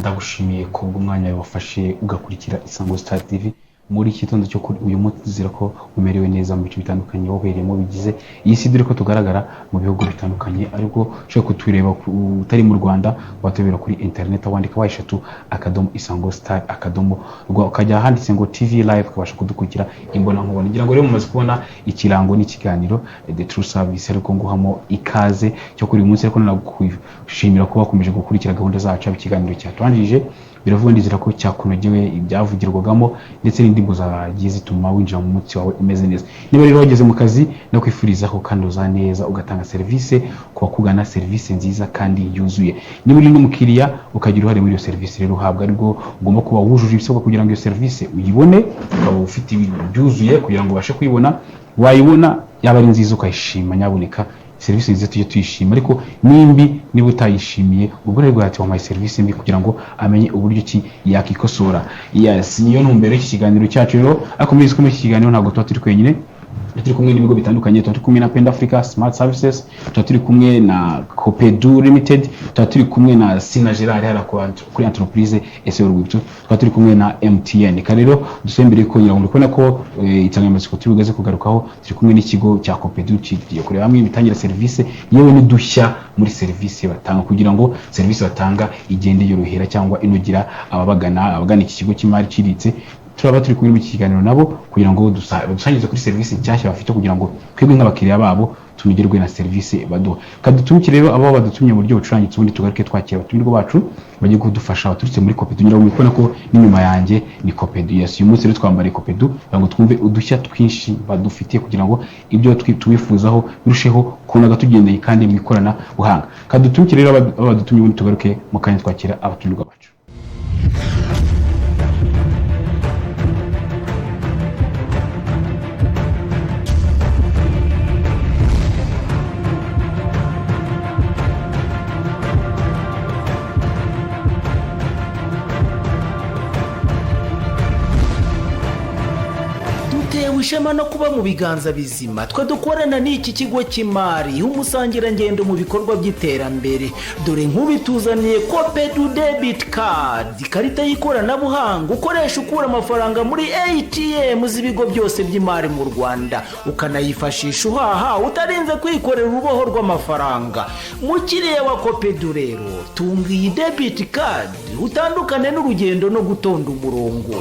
ndagushimiye ko bw'umwanya wafashe ugakurikira Isango Star TV muri kitondo cyo kuri uyu munsi zira ko umerewe neza mu bice bitandukanye wobereyemo bigize iyi si dore ko tugaragara mu bihugu bitandukanye ariko ushaka kutwireba utari mu Rwanda watubera kuri internet wandika wayishatu akadomo Isango Star akadomo rwa ukajya handitse ngo TV live kabasha kudukurikira imbona nkubona ngira ngo rero mumaze kubona ikirango n'ikiganiro The True Service ariko nguhamo ikaze cyo kuri uyu munsi ariko nagushimira ko bakomeje gukurikira gahunda zacu ikiganiro cyatwanjije biravuga ndizira ko cyakunogewe ibyavugirwagamo ndetse n'indimbo zagiye zituma winjira mu mutsi wawe umeze neza niba rero wageze mu kazi no kwifuriza ko kandoza neza ugatanga service ku bakugana service nziza kandi yuzuye niba uri n'umukiriya ukagira uruhare muri iyo service rero uhabwa ariko ugomba kuba wujuje ibisabwa kugira ngo iyo service uyibone ukaba ufite ibintu byuzuye kugira ngo ubashe kuyibona wayibona yaba ari nziza ukayishima nyaboneka service nziza tujye tuyishima ariko nimbi niba utayishimiye ubwo rero ati wa my service mbi kugira ngo amenye uburyo ki yakikosora yes niyo ntumbero y'iki kiganiro cyacu rero akomeze kumwe iki kiganiro ntabwo tuba turi kwenyine turi kumwe n'ibigo bitandukanye turi kumwe na Penda Africa Smart Services turi kumwe na Copedu Limited turi kumwe na Sina Gerard hara kuri entreprise ese urwibutso turi kumwe na MTN karero dusembere ko nyirango ndikona ko itangamatsiko tubigaze kugarukaho turi kumwe n'ikigo cya Copedu kigiye kureba hamwe bitangira service yewe n'udushya muri service batanga kugira ngo service batanga igende yorohera cyangwa inogira abagana iki kigo cy'imari ciritse turaba turi kumwe mu kiganiro nabo kugira ngo dusangize kuri service nshyashya bafite kugira ngo twebwe nk'abakiriya babo tunogerwe na service baduha kadutumikire rero abo badutumye mu buryo bucurangitse ubundi tugaruke twakira abatumirwa bacu bagiye kudufasha abaturutse muri Copedu ngira ngo mubona ko n'inyuma yanjye ni Copedu yes uyu munsi rero twambare Copedu kugira ngo twumve udushya twinshi badufitiye kugira ngo ibyo tubifuzaho birusheho kunaga tugendeye kandi mu ikorana buhanga kadutumikire rero abo badutumye ubundi tugaruke mu kanya twakira abatumirwa bacu ishema no kuba mu biganza bizima twe dukorana n'iki kigo cy'imari umusangira ngendo mu bikorwa by'iterambere dore nk'ubituzaniye Copedu debit card ikarita y'ikoranabuhanga ukoresha ukura amafaranga muri ATM z'ibigo byose by'imari mu Rwanda ukanayifashisha uhaha utarinze kwikorera uruboho rw'amafaranga mukiriya wa Copedu rero tunga iyi debit card utandukane n'urugendo no gutonda umurongo.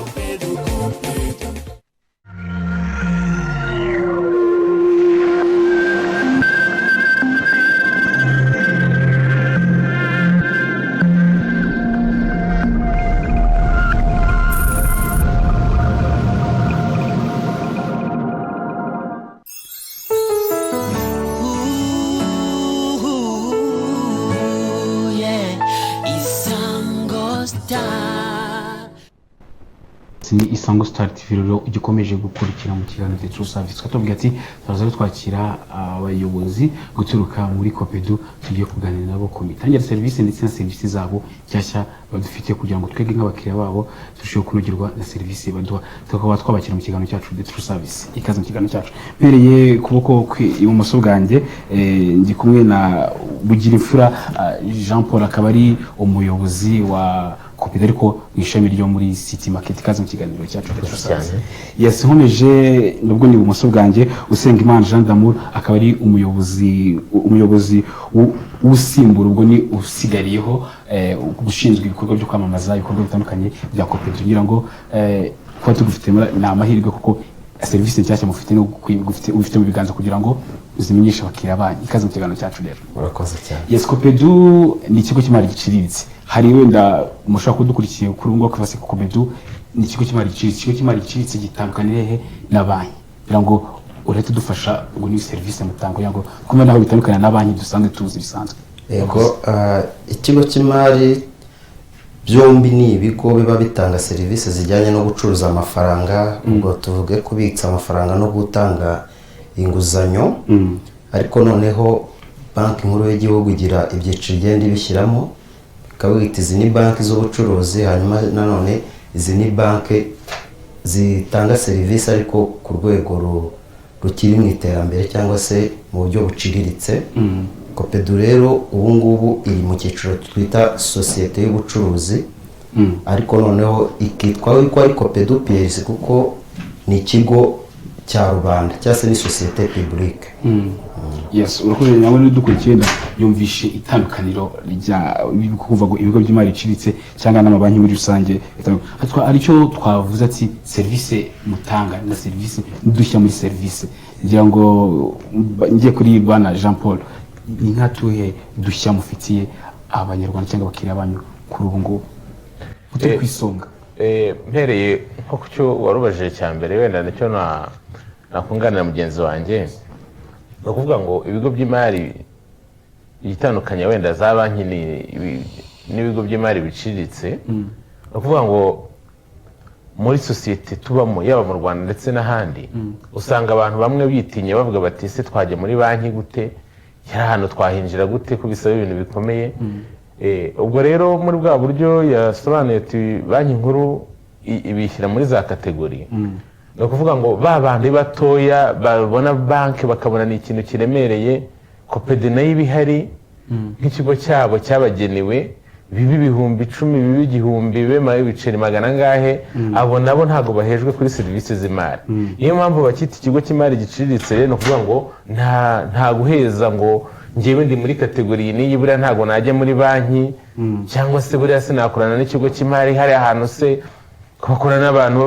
ni Isango Star TV rero ugikomeje gukurikira mu kiganiro The True Service twatubwiye ati turaza twakira abayobozi guturuka muri Copedu tugiye kuganira nabo ku mitangire service ndetse na service zabo cyashya badufitiye kugira ngo twege nk'abakiriya babo turusheho kunogirwa na service baduha tukaba twabakira mu kiganiro cyacu The True Service ikaze mu kiganiro cyacu mpereye kuboko ibumoso bwanjye ndi kumwe na Bugirimfura Jean Paul akaba ari umuyobozi wa Copedu ariko ishami ryo muri City Market kaze mu kiganiro cyacu yes nkomeje nubwo ni bumoso bwanjye Usengimana Jean d'Amour akaba ari umuyobozi usimbura ubwo ni usigariyeho gushinzwe ibikorwa byo kwamamaza ibikorwa bitandukanye bya Copedu ngira ngo kwa tugufite na amahirwe kuko service nshyashya mufite no ufite mu biganza kugira ngo uzimenyesha abakiriya banyu ikaze mu kiganiro cyacu rero urakoze cyane yes Copedu ni ikigo cy'imari giciriritse hari wenda mushaka kudukurikiye kuri ngo kwase Copedu ni ikigo cy'imari giciriritse gitandukanire he na banki kugira ngo urete dufasha ngo ni service mutango yango kumwe naho bitandukana na banki dusanzwe tuzi bisanzwe yego ikigo cy'imari byombi ni ibigo biba bitanga service zijyanye no gucuruza amafaranga ubwo tuvuge kubitsa amafaranga no gutanga inguzanyo ariko noneho banki nkuru y'igihugu igira ibyiciro igenda ibishyiramo ikabita izi ni banki z'ubucuruzi hanyuma nanone izi ni banki zitanga service ariko ku rwego rukiri mu iterambere cyangwa se mu buryo buciriritse Copedu rero ubu ngubu iri mu cyiciro twita societe y'ubucuruzi ariko noneho ikitwa ko ari Copedu PLC kuko ni ikigo cya rubanda cyangwa se ni societe publique. Yes, urakoze nawe n'udukurikiye yumvishe itandukaniro rya kuvuga ngo ibigo by'imari iciriritse cyangwa n'amabanki muri rusange. Aricyo twavuze ati service mutanga na service dushya muri service, ngira ngo ngiye kuri bana Jean Paul, ni nkatuhe dushya mufitiye abanyarwanda cyangwa abakiriya banyu kuri ubu ngo utari kwisonga. Mpereye nko ku cyo warubaje cya mbere, wenda nicyo nakunganira mugenzi wanjye, ni ukuvuga ngo ibigo by'imari bitandukanye wenda za banki n'ibigo by'imari biciriritse, ni ukuvuga ngo muri sosiyete tubamo yaba mu Rwanda ndetse n'ahandi, usanga abantu bamwe bitinye bavuga bati ese twajya muri banki gute, yari ahantu twahinjira gute ko bisaba ibintu bikomeye. Ubwo rero muri bwa buryo yasobanuye ati banki nkuru ibishyira muri za kategori, ni ukuvuga ngo ba bandi batoya babona banki bakabona ni ikintu kiremereye, Copedu nayo iba ihari nk'ikigo cyabo cyabagenewe, bibi 10,000 bibi 1,000 bibe ibiceri 100 angahe, abo nabo ntabwo bahejwe kuri serivisi z'imari. Niyo mpamvu bakita ikigo cy'imari giciriritse rero, ni ukuvuga ngo nta guheza ngo ngewe ndi muri kategori n'iyi buriya ntabwo najya muri banki, cyangwa se buriya sinakorana n'ikigo cy'imari, hari ahantu se bakorana n'abantu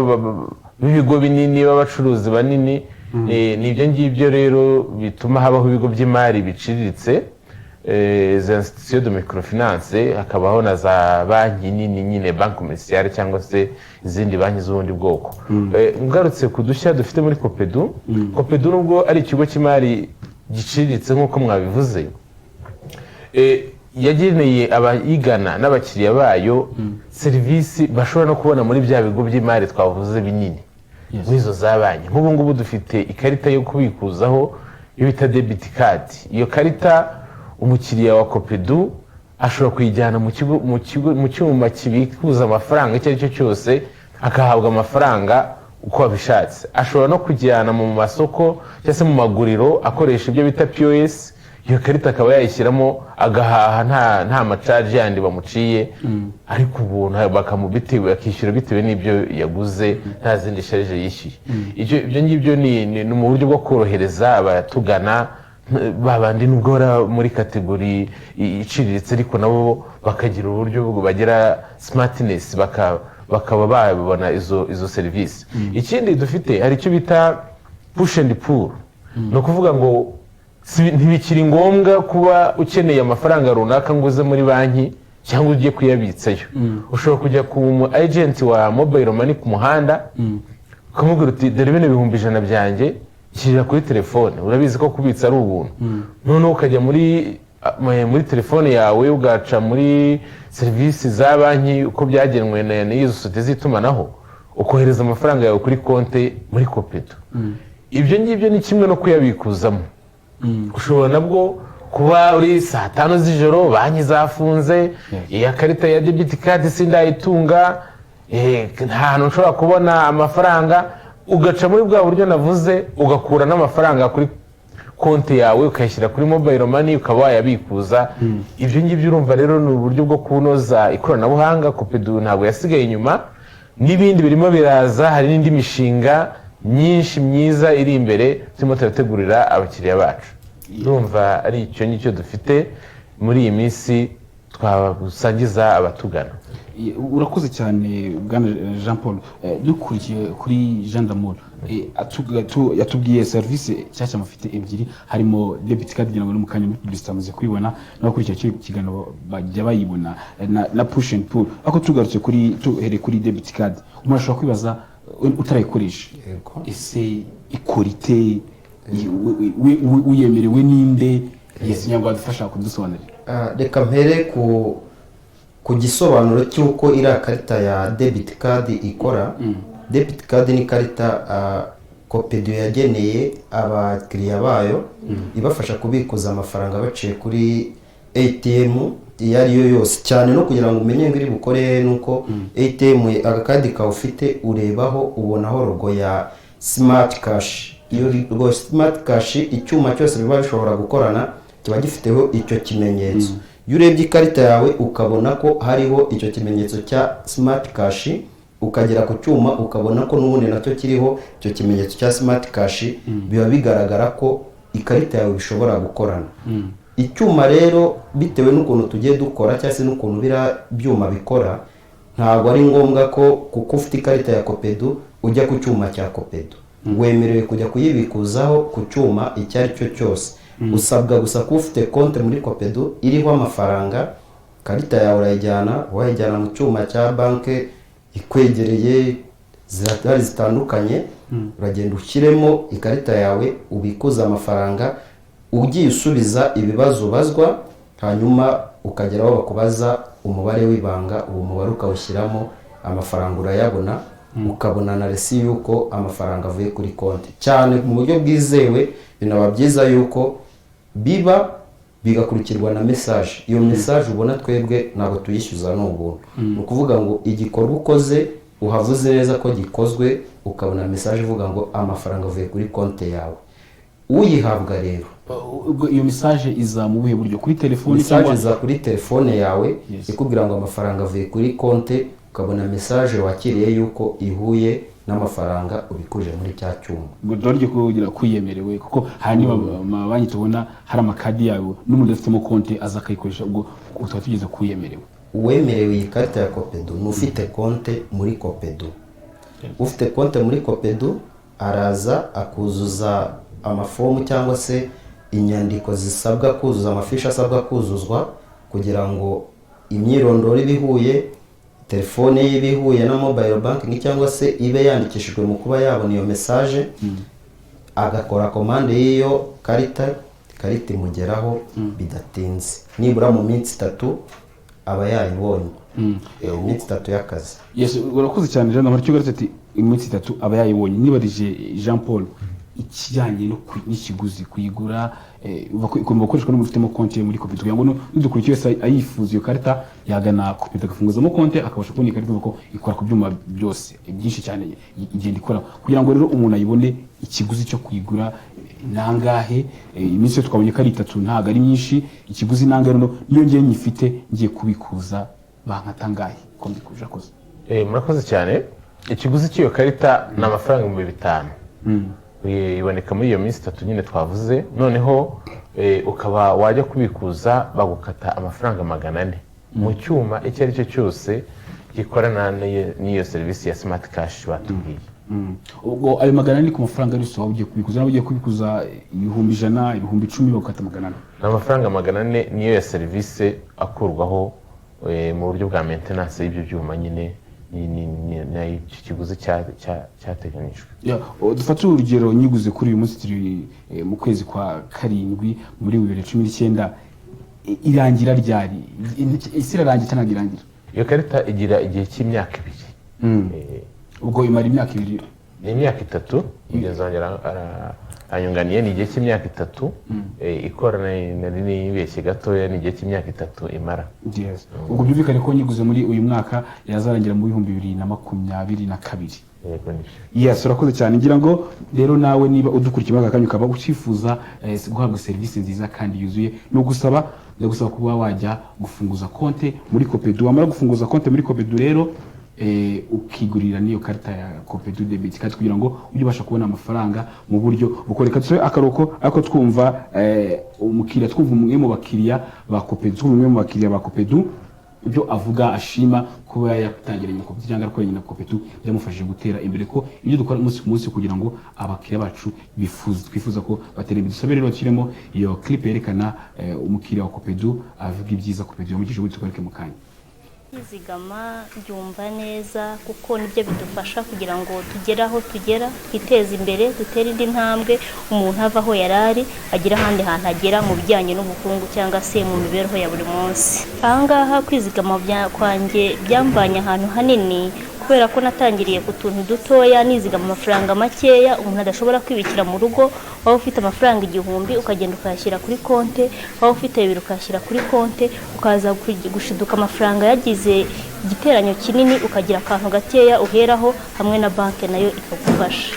b'ibigo binini b'abacuruzi banini. Ni ibyo ngibyo rero bituma habaho ibigo by'imari biciriritse, za institution de microfinance, hakabaho na za banki nini nyine banki commerciale cyangwa se izindi banki z'ubundi bwoko. Ngarutse ku dushya dufite muri Copedu, Copedu nubwo ari ikigo cy'imari giciriritse nk'uko mwabivuze, yageneye abayigana n'abakiriya bayo serivisi bashobora no kubona muri bya bigo by'imari twavuze binini muri izo za banki. Nk'ubu ngubu dufite ikarita yo kubikuzaho iyo bita debit card. Iyo karita umukiriya wa Copedu ashobora kuyijyana mu cyuma kibikuza amafaranga icyo ari cyo cyose, akahabwa amafaranga uko abishatse. Ashobora no kujyana mu masoko cyangwa se mu maguriro akoresha ibyo bita POS, iyo karita akaba yayishyiramo agahaha nta macaje yandi bamuciye, ariko ubuntu bakamubitewe akishyura bitewe n'ibyo yaguze, nta zindi sharije yishyuye. Ibyo ngibyo ni mu buryo bwo korohereza abatugana, babandi nubwo bari muri kategori iciriritse ariko nabo bakagira uburyo bagira smartness, bakaba babona izo serivisi. Ikindi dufite hari icyo bita push and pull, ni ukuvuga ngo ntibikiri ngombwa kuba ukeneye amafaranga runaka ngo uze muri banki cyangwa ugiye kuyabitsayo. Ushobora kujya ku mu agent wa mobile money ku muhanda ukamubwira uti dore bino 100 byanjye shyira kuri telefone, urabizi ko kubitsa ari ubuntu. Noneho ukajya muri telefone yawe ugaca muri serivisi za banki uko byagenwe n'izo sosiyete z'itumanaho, ukohereza amafaranga yawe kuri konti muri Copedu. Ibyo ngibyo ni kimwe no kuyabikuzamo. Ushobora nabwo kuba uri saa 5 z'ijoro banki zafunze, iya karita ya debit card sindayitunga, nta hantu ushobora kubona amafaranga, ugaca muri bwa buryo navuze ugakura n'amafaranga kuri konti yawe ukayishyira kuri mobile money ukaba wayabikuza. Ibyo ngibyo urumva rero ni uburyo bwo kunoza ikoranabuhanga. Copedu ntabwo yasigaye inyuma, n'ibindi birimo biraza, hari n'indi mishinga myinshi myiza iri imbere turimo turategurira abakiriya bacu. Urumva ari icyo ngicyo dufite muri iyi minsi twasangiza abatugana. Urakoze cyane bwana Jean Paul. Dukurikiye kuri Jean Damour, yatubwiye service cyacyo mufite ebyiri, harimo debit card ngira ngo no mukanya muri publicité amaze kwibona, n'abakurikira cyo kiganiro bajya bayibona, na push and pull. Ako tugarutse kuri debit card, umuntu ashobora kwibaza utarayikoresha, ese ikorite uyemerewe ninde? Yes, nyangwa adufasha kudusobanurira. Reka mpere ku gisobanuro cy'uko iri karita ya debit card ikora. Debit card ni karita Copedu yageneye abakiriya bayo, ibafasha kubikuza amafaranga baciye kuri ATM iyo ariyo yose, cyane no kugira ngo umenye ngo iri bukore nuko ATM agakadi ka ufite urebaho ubonaho logo ya Smart Cash. Iyo logo Smart Cash icyuma cyose biba bishobora gukorana kiba gifiteho icyo kimenyetso. iyo urebye ikarita yawe ukabona ko hariho icyo kimenyetso cya smart cash, ukagera ku cyuma ukabona ko n'ubundi nacyo kiriho icyo kimenyetso cya smart cash, biba bigaragara ko ikarita yawe bishobora gukorana. Icyuma rero bitewe n'ukuntu tugiye dukora cyangwa se n'ukuntu biriya byuma bikora, ntabwo ari ngombwa ko kuko ufite ikarita ya Copedu ujya ku cyuma cya Copedu. Wemerewe kujya kuyibikuzaho ku cyuma icyo ari cyo cyose. Usabwa gusa ko ufite konti muri Copedu iriho amafaranga, ikarita yawe wayijyana mu cyuma cya banki ikwegereye, zirahari zitandukanye, uragenda ushyiremo ikarita yawe ubikuza amafaranga, ugiye usubiza ibibazo ubazwa, hanyuma ukageraho bakubaza umubare w'ibanga, uwo mubare ukawushyiramo, amafaranga urayabona, ukabona na resi yuko amafaranga avuye kuri konti. Cyane mu buryo bwizewe, binaba byiza yuko bigakurikirwa na message. Iyo message ubona twebwe ntabwo tuyishyuza n'ubuntu. Ni ukuvuga ngo igikorwa ukoze uhavuze neza ko gikozwe, ukabona message ivuga ngo amafaranga avuye kuri konti yawe. Uyihabwa rero, iyo message iza mu buhe buryo? Kuri telefone cyangwa iza kuri telefone yawe, ikubwira ngo amafaranga avuye kuri konti, ukabona message wakiriye yuko ihuye n'amafaranga ubikuje muri cya cyuma. Ngo doryo kugira kuyemerewe, kuko hari amabanki tubona hari amakadi yawe n'umuntu afitemo konti aza akayikoresha, ubwo utaba tugeze kuyemerewe. Uwemerewe iyi karita ya Copedu n'ufite konti muri Copedu. Ufite konti muri Copedu araza akuzuza amafomu cyangwa se inyandiko zisabwa kuzuza, amafishi asabwa kuzuzwa kugira ngo imyirondoro ibihuye, telefone ye ibihuye na mobile banking cyangwa se ibe yandikishijwe mu kuba yabona iyo message, agakora komande y'iyo karita imugeraho bidatinze, nibura mu minsi 3 aba yayibonye. Iminsi 3 y'akazi. Yes, urakoze cyane Jean Marcyo garetse ati iminsi 3 aba yayibonye. Nibarije Jean Paul, ikijyanye no n'ikiguzi kuyigura igomba gukoreshwa n'umuntu ufitemo konti muri Copedu, kugira ngo n'udukurikiye wese ayifuza iyo karita yagana Copedu agafunguzamo konti akabasha kubona ikarita kuko ikora ku byuma byose byinshi cyane igenda ikora, kugira ngo rero umuntu ayibone ikiguzi cyo kuyigura nangahe. Iminsi twabonye ko ari 3 ntago ari nyinshi, ikiguzi nangahe rero niyo ngiye nyifite ngiye kubikuza bankatangahe ko mbikuje akoze. Murakoze cyane. Ikiguzi cy'iyo karita ni amafaranga 5,000. Iboneka muri iyo minsi 3 nyine twavuze, noneho ukaba wajya kubikuza bagukata amafaranga 400 mu cyuma icyo ari cyo cyose gikorana n'iyo serivisi ya smart cash batubwiye. Ubwo ayo 400 ku mafaranga ari so ugiye kubikuza, nawe ugiye kubikuza 100,000, 10,000 bakata 400. Amafaranga 400 niyo ya serivisi akurwaho mu buryo bwa maintenance y'ibyo byuma nyine ni ikiguzi cyateganyijwe. Dufate urugero nyiguze kuri uyu munsi turi mu kwezi kwa 7 muri 2019, irangira ryari? Isi irarangira cyangwa irangira? Iyo karita igira igihe cy'imyaka 2. Ubwo imara imyaka 2? Ni imyaka 3. Igezongera anyunganiye ni igihe cy'imyaka 3. Ikorana n'ibeshye gatoya ni igihe cy'imyaka 3 imara. Yes. Ubwo byumvikane ko nyiguze muri uyu mwaka yazarangira mu 2022. Yego ni. Yes, urakoze cyane. Ngira ngo rero nawe niba udukurikiye mwaka kanyu kaba ucifuza guhabwa service nziza kandi yuzuye, no gusaba kuba wajya gufunguza konti muri Copedu. Wamara gufunguza konti muri Copedu rero ukigurira niyo karita ya Copedu debit card kugira ngo ujye ubasha kubona amafaranga mu buryo bukoreka. Tsoe akaroko ako twumva umukiriya, twumva umwe mu bakiriya ba Copedu, ibyo avuga ashima kuba yakutangiranye Copedu cyangwa akoranye na Copedu byamufashije gutera imbere, ko ibyo dukora umunsi ku munsi kugira ngo abakiriya bacu twifuza ko batera imbere. Dusabe rero kirimo iyo clip yerekana umukiriya wa Copedu avuga ibyiza Copedu yamugije ubutse kwereke mu kanya. Kwizigama byumva neza kuko nibyo bidufasha kugira ngo tugere aho tugera, twiteze imbere, dutere indi ntambwe, umuntu ava aho yarari agira ahandi hantu agera mu bijyanye n'ubukungu cyangwa se mu mibereho ya buri munsi. Ahangaha kwizigama kwanjye byambanye ahantu hanini, kubera ko natangiriye ku tuntu dutoya nizigama amafaranga makeya umuntu adashobora kwibikira mu rugo. Waba ufite amafaranga 1000 ukagenda ukayashyira kuri konti, waba ufite 2 ukayashyira kuri konti, ukaza gushiduka amafaranga yagize igiteranyo kinini, ukagira akantu gakeya uheraho hamwe na banki nayo ikagufasha.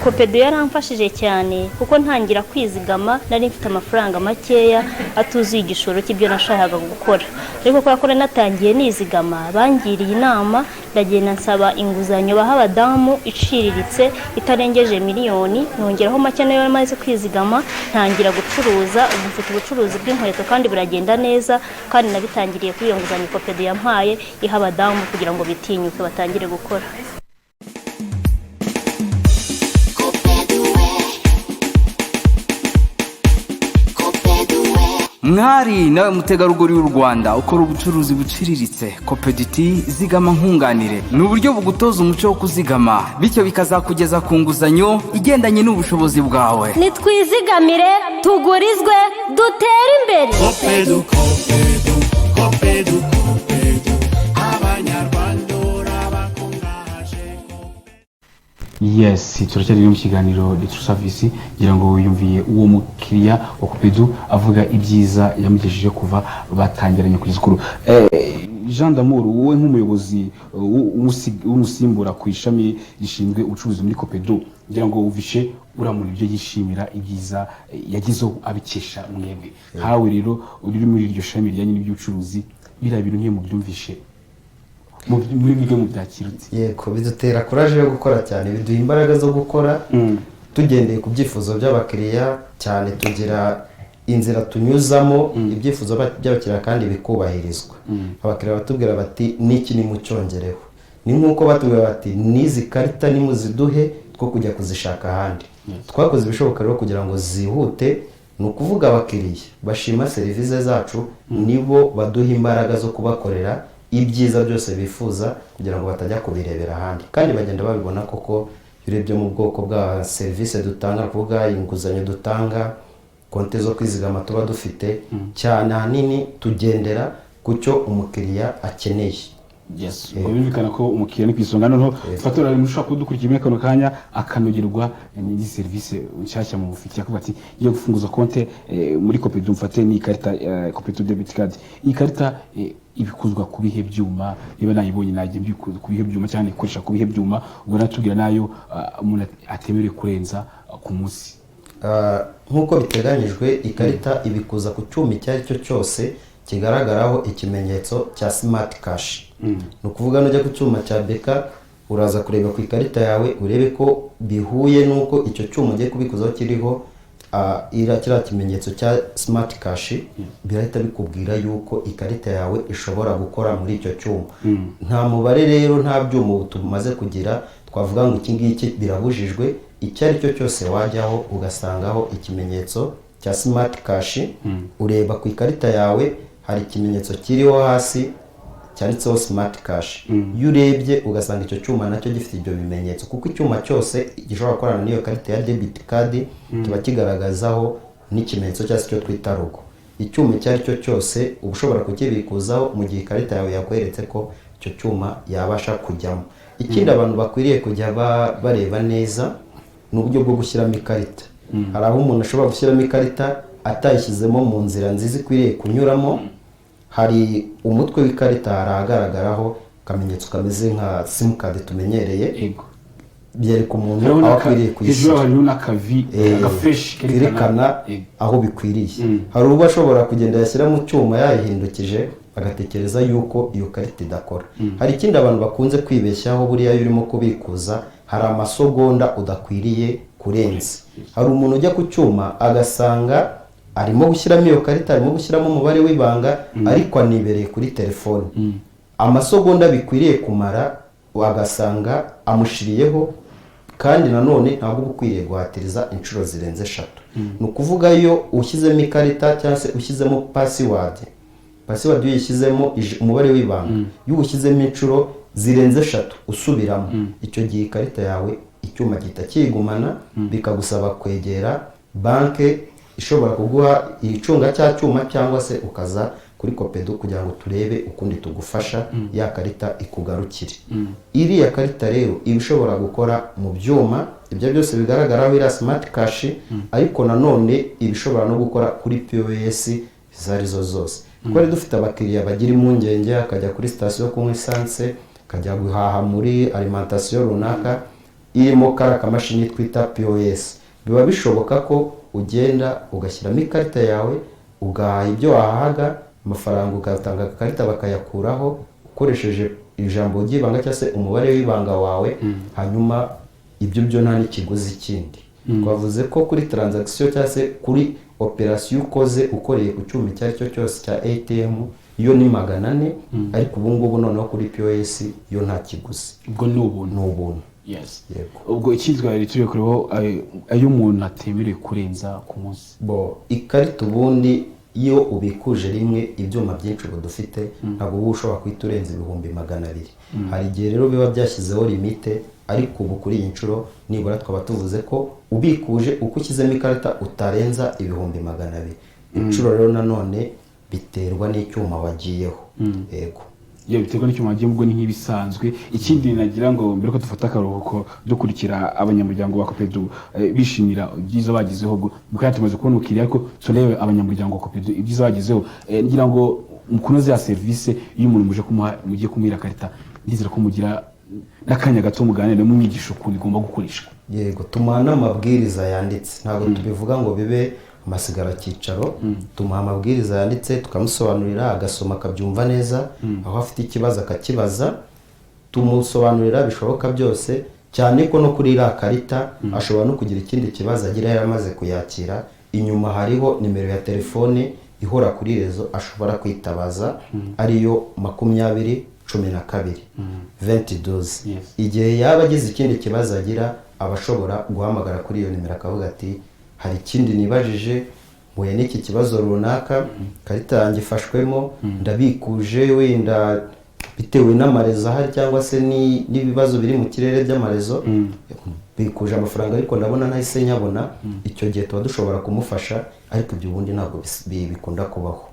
kopedu yaramfashije cyane kuko ntangira kwizigama nari mfite amafaranga makeya atuzuye igishoro cy'ibyo nashakaga gukora, ariko kubera ko natangiye nizigama bangiriye inama ndagenda nsaba inguzanyo baha abadamu iciriritse itarengeje miliyoni, nongeraho make nayo maze kwizigama ntangira gucuruza. Ubu mfite ubucuruzi bw'inkweto kandi buragenda neza, kandi nabitangiriye kuri iyo nguzanyo kopedu yampaye iha abadamu kugira ngo bitinyuke batangire gukora. mwari nawe mutegarugori w'u Rwanda ukora ubucuruzi buciriritse, Kopediti zigama nkunganire ni uburyo bugutoza umuco wo kuzigama, bityo bikazakugeza ku nguzanyo igendanye n'ubushobozi bwawe. nitwizigamire tugurizwe dutere imbere. Kopedu, Kopedu, Kopedu, Kopedu, abanyarwanda urabakungahaje. Yes, turacyari mu kiganiro Digital Service, ngira ngo wiyumviye uwo mukiriya wa Kopedu avuga ibyiza yamugejeje kuva batangiranye kuri zikuru. Jean d'Amour, wowe nk'umuyobozi w'umusimbura ku ishami rishinzwe ubucuruzi muri Kopedu, ngira ngo uvishe uramura ibyo yishimira ibyiza yagizeho abikesha mwebwe. Hawe rero uri muri iryo shami rijyanye n'iby'ubucuruzi, biriya bintu nk'iyo mubyumvishe muri byo mu byakirutse. Yego, bidutera courage yo gukora cyane, biduha imbaraga zo gukora tugendeye ku byifuzo by'abakiriya cyane, tugira inzira tunyuzamo ibyifuzo by'abakiriya kandi bikubahirizwa. Abakiriya batubwira bati niki ni mucyongereho, ni nkuko batubwira bati nizi karita nimuziduhe two kujya kuzishaka ahandi. Twakoze ibishoboka rero kugira ngo zihute, ni ukuvuga abakiriya bashima serivisi zacu nibo baduha imbaraga zo kubakorera ibyiza byose bifuza kugira ngo batajya kubirebera ahandi, kandi bagenda babibona koko. Urebye mu bwoko bwa serivisi dutanga, kuvuga inguzanyo dutanga, konti zo kwizigama tuba dufite, cyane ahanini tugendera ku cyo umukiriya akeneye. Yes, birumvikana ko umukiriya ni ku isonga. Noneho fatora mushaka kudukurikira muri kano kanya akanogerwa n'indi serivisi nshyashya mu bufitiye, kuvuga ati iyo gufunguza konti muri Kopedu mfate ni ikarita Kopedu debit card. Iyi karita ibikuzwa ku bihe byuma, niba nayibonye najye mbikuza ku bihe byuma cyane ikoresha ku bihe byuma, ubwo natubwira nayo umuntu atemerewe kurenza ku munsi. Nk'uko biteganyijwe, ikarita ibikuza ku cyuma icyo ari cyo cyose kigaragaraho ikimenyetso cya smart cash. Ni ukuvuga nujya ku cyuma cya beka uraza kureba ku ikarita yawe urebe ko bihuye n'uko icyo cyuma ugiye kubikuzaho kiriho kiriya kimenyetso cya smart cash, birahita bikubwira yuko ikarita yawe ishobora gukora muri icyo cyuma. Nta mubare rero, nta byuma tumaze kugira twavuga ngo iki ngiki birabujijwe. Icyo ari cyo cyose wajyaho ugasangaho ikimenyetso cya smart cash, ureba ku ikarita yawe hari ikimenyetso kiriho hasi cyanditseho smart cash. Iyo urebye ugasanga icyo cyuma nacyo gifite ibyo bimenyetso, kuko icyuma cyose gishobora gukorana n'iyo karita ya debit card kiba kigaragazaho n'ikimenyetso cyangwa cyo twita logo. Icyuma icyo ari cyo cyose uba ushobora kukibikuzaho mu gihe ikarita yawe yakweretse ko icyo cyuma yabasha kujyamo. Ikindi abantu bakwiriye kujya bareba neza ni uburyo bwo gushyiramo ikarita. Hari aho umuntu ashobora gushyiramo ikarita atayishyizemo mu nzira nziza ikwiriye kunyuramo. Hari umutwe w'ikarita, hari ahagaragaraho akamenyetso kameze nka simukadi tumenyereye, byereka umuntu aho akwiriye kuyishyira. Hejuru n'akavi agafresh kerekana aho bikwiriye. Hari uba ashobora kugenda yashyira mu cyuma yayihindukije agatekereza yuko iyo karita idakora. Hari ikindi abantu bakunze kwibeshyaho, buriya iyo urimo kubikuza hari amasogonda udakwiriye kurenza. Hari umuntu ujya ku cyuma agasanga arimo gushyiramo iyo karita, arimo gushyiramo umubare w'ibanga, ariko anibereye kuri telefone. Amasogonda bikwiriye kumara agasanga amushiriyeho, kandi nanone ntabwo uba ukwiriye guhatiriza inshuro zirenze 3. Ni ukuvuga iyo ushyizemo ikarita cyangwa se ushyizemo password iyo uyishyizemo umubare w'ibanga, iyo ushyizemo inshuro zirenze 3 usubiramo, icyo gihe ikarita yawe icyuma gihita kiyigumana, bikagusaba kwegera banke ishobora kuguha icunga cya cyuma, cyangwa se ukaza kuri Kopedu kugira ngo turebe ukundi tugufasha ya karita ikugarukire. Iriya karita rero iba ishobora gukora mu byuma ibyo byose bigaragaraho iriya smart cash, ariko nanone iba ishobora no gukora kuri POS izo arizo zose. Twari dufite abakiriya bagira impungenge, akajya kuri sitasiyo kunywa esanse, akajya guhaha muri alimentation runaka, irimo kara kamashini twita POS. Biba bishoboka ko ugenda ugashyiramo ikarita yawe ugahaha ibyo wahahaga, amafaranga ugatanga ikarita bakayakuraho ukoresheje ijambo ry'ibanga cyangwa se umubare w'ibanga wawe, hanyuma ibyo byo nta n'ikiguzi kindi. Twavuze ko kuri transaction cyangwa se kuri operation ukoze ukoreye ku cyuma icyo ari cyo cyose cya ATM yo ni 400, ariko ubu ngubu noneho kuri POS yo nta kiguzi. ubwo ni ubuntu. Yes. ubwo ikizwa rituye kureho ayo umuntu atemerewe kurenza ku munsi. Ikarita ubundi iyo ubikuje rimwe ibyuma byinshi dufite ntabwo uba ushobora kwita urenza 200. Hari igihe rero biba byashyizeho limite, ariko ubu kuri iyi nshuro nibura twaba tuvuze ko ubikuje uko ukizemo ikarita utarenza 200. Inshuro rero nanone biterwa n'icyuma wagiyeho. Yego. Iyo biterwa n'icyuma wagiye ubwo ni nk'ibisanzwe. Ikindi nagira ngo mbere ko dufata akaruhuko dukurikira abanyamuryango ba Copedu bishimira ibyiza bagizeho, ubwo tumaze kubona ukiriya, ariko turebe abanyamuryango ba Copedu ibyiza bagizeho. Ngira ngo mukunoze ya service iyo umuntu mugiye kumuhira karita, ndizera ko mugira n'akanya gato muganire mu mwigisho ukuntu igomba gukoreshwa. Yego, tumuha n'amabwiriza yanditse, ntabwo tubivuga ngo bibe amasigara cyicaro. Tumuha amabwiriza yanditse tukamusobanurira, agasoma akabyumva neza, aho afite ikibazo akakibaza, tumusobanurira bishoboka byose, cyane ko no kuri iriya karita ashobora no kugira ikindi kibazo agira yaramaze kuyakira. Inyuma hariho nimero ya telefone ihora kuri rezo ashobora kwitabaza, ariyo 20 12 2012. Igihe yaba agize ikindi kibazo agira, abashobora guhamagara kuri iyo nimero akavuga ati hari ikindi nibajije, mbuye n'iki kibazo runaka, karita yanjye ifashwemo, ndabikuje wenda bitewe n'amarezo ahari cyangwa se n'ibibazo biri mu kirere by'amarezo, bikuje amafaranga ariko ndabona ntahise nyabona. Icyo gihe tuba dushobora kumufasha, ariko ibyo ubundi ntabwo bikunda kubaho.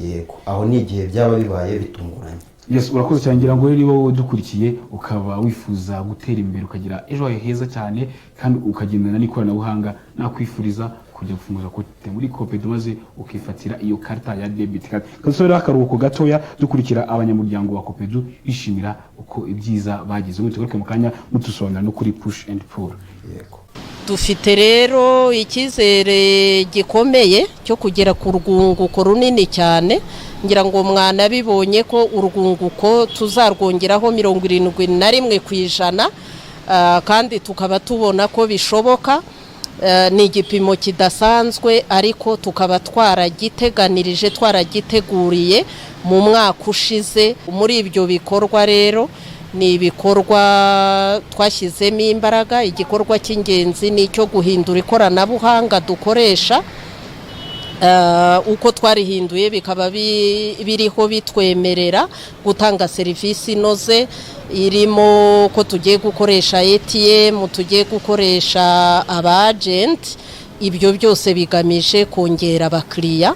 Yego, aho ni igihe byaba bibaye bitunguranye. Yes, urakoze cyane. Ngira ngo rero wowe dukurikiye ukaba wifuza gutera imbere ukagira ejo heza cyane kandi ukagendana n'ikoranabuhanga, nakwifuriza kujya gufungura konti muri Copedu maze ukifatira iyo karita ya debit card. Kasoro akaruhuko gatoya dukurikira abanyamuryango wa Copedu bishimira uko ibyiza bagize. Mutugaruke mu kanya mutusobanura no kuri push and pull. Yego. Dufite rero ikizere gikomeye cyo kugera ku rwunguko runini cyane. Ngira ngo mwana bibonye ko urwunguko tuzarwongeraho 71%, kandi tukaba tubona ko bishoboka. Ni igipimo kidasanzwe, ariko tukaba twaragiteganirije, twaragiteguriye mu mwaka ushize. Muri ibyo bikorwa rero ni ibikorwa twashyizemo imbaraga. Igikorwa cy'ingenzi ni icyo guhindura ikoranabuhanga dukoresha. Uko twarihinduye bikaba biriho bitwemerera gutanga serivisi inoze, irimo ko tugiye gukoresha ATM, tugiye gukoresha abagent. Ibyo byose bigamije kongera abakiriya.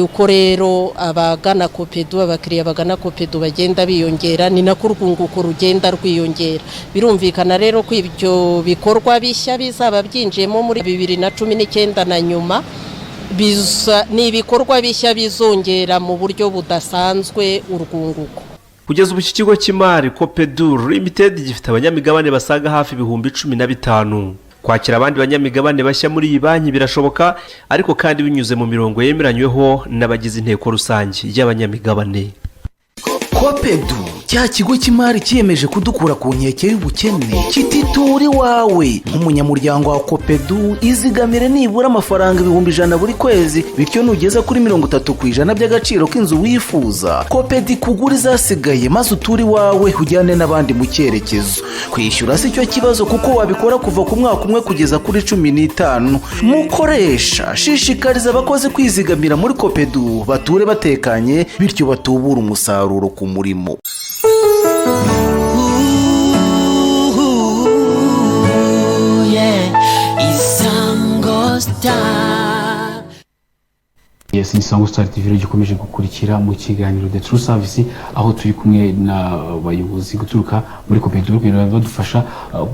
Uko rero abagana Copedu, abakiriya bagana Copedu bagenda biyongera, ni nako urwunguko rugenda rwiyongera. Birumvikana rero ko ibyo bikorwa bishya bizaba byinjiyemo muri 2019 na nyuma, ni ibikorwa bishya bizongera mu buryo budasanzwe urwunguko. Kugeza ubu iki kigo cy'imari Copedu Limited gifite abanyamigabane basaga hafi 15,000. Kwakira abandi banyamigabane bashya muri iyi banki birashoboka, ariko kandi binyuze mu mirongo yemeranyweho n'abagize inteko rusange y'abanyamigabane. Copedu, cya kigo cy'imari cyiyemeje kudukura ku nkeke y'ubukene, kititura iwawe. Nk'umunyamuryango wa Copedu, izigamire nibura amafaranga 100,000 buri kwezi, bityo nugeza kuri 30% by'agaciro k'inzu wifuza, Copedu kugura izasigaye maze uture iwawe ujyane n'abandi mu cyerekezo. Kwishyura si cyo kibazo, kuko wabikora kuva ku mwaka umwe kugeza kuri 15. Mukoresha, shishikariza abakozi kwizigamira muri Copedu, bature batekanye, bityo batubura umusaruro ku murimo. Yes, Isango Star TV gikomeje gukurikira mu kiganiro The True Service, aho turi kumwe n'abayobozi guturuka muri Copedu badufasha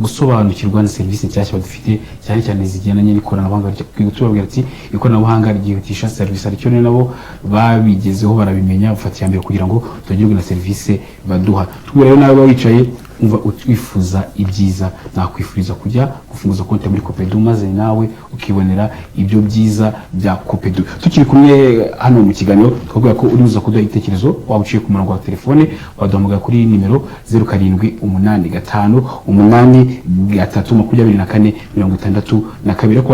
gusobanukirwa na serivisi nshyashya badufite, cyane cyane zigendanye n'ikoranabuhanga. Tubabwira ati ikoranabuhanga ryihutisha serivisi, aricyo nabo babigezeho barabimenya bafatiye mbere kugira ngo tugerwe na serivisi baduha. Tubwo rero nawe wicaye umva wifuza ibyiza, nakwifuriza kujya gufunguza konti muri Copedu maze nawe ukibonera ibyo byiza bya Copedu. Tukiri kumwe hano mu kiganiro twavuga ko uri uza kuduha igitekerezo, waba uciye ku murongo wa telefone waduhamagara kuri nimero 0785832462 ko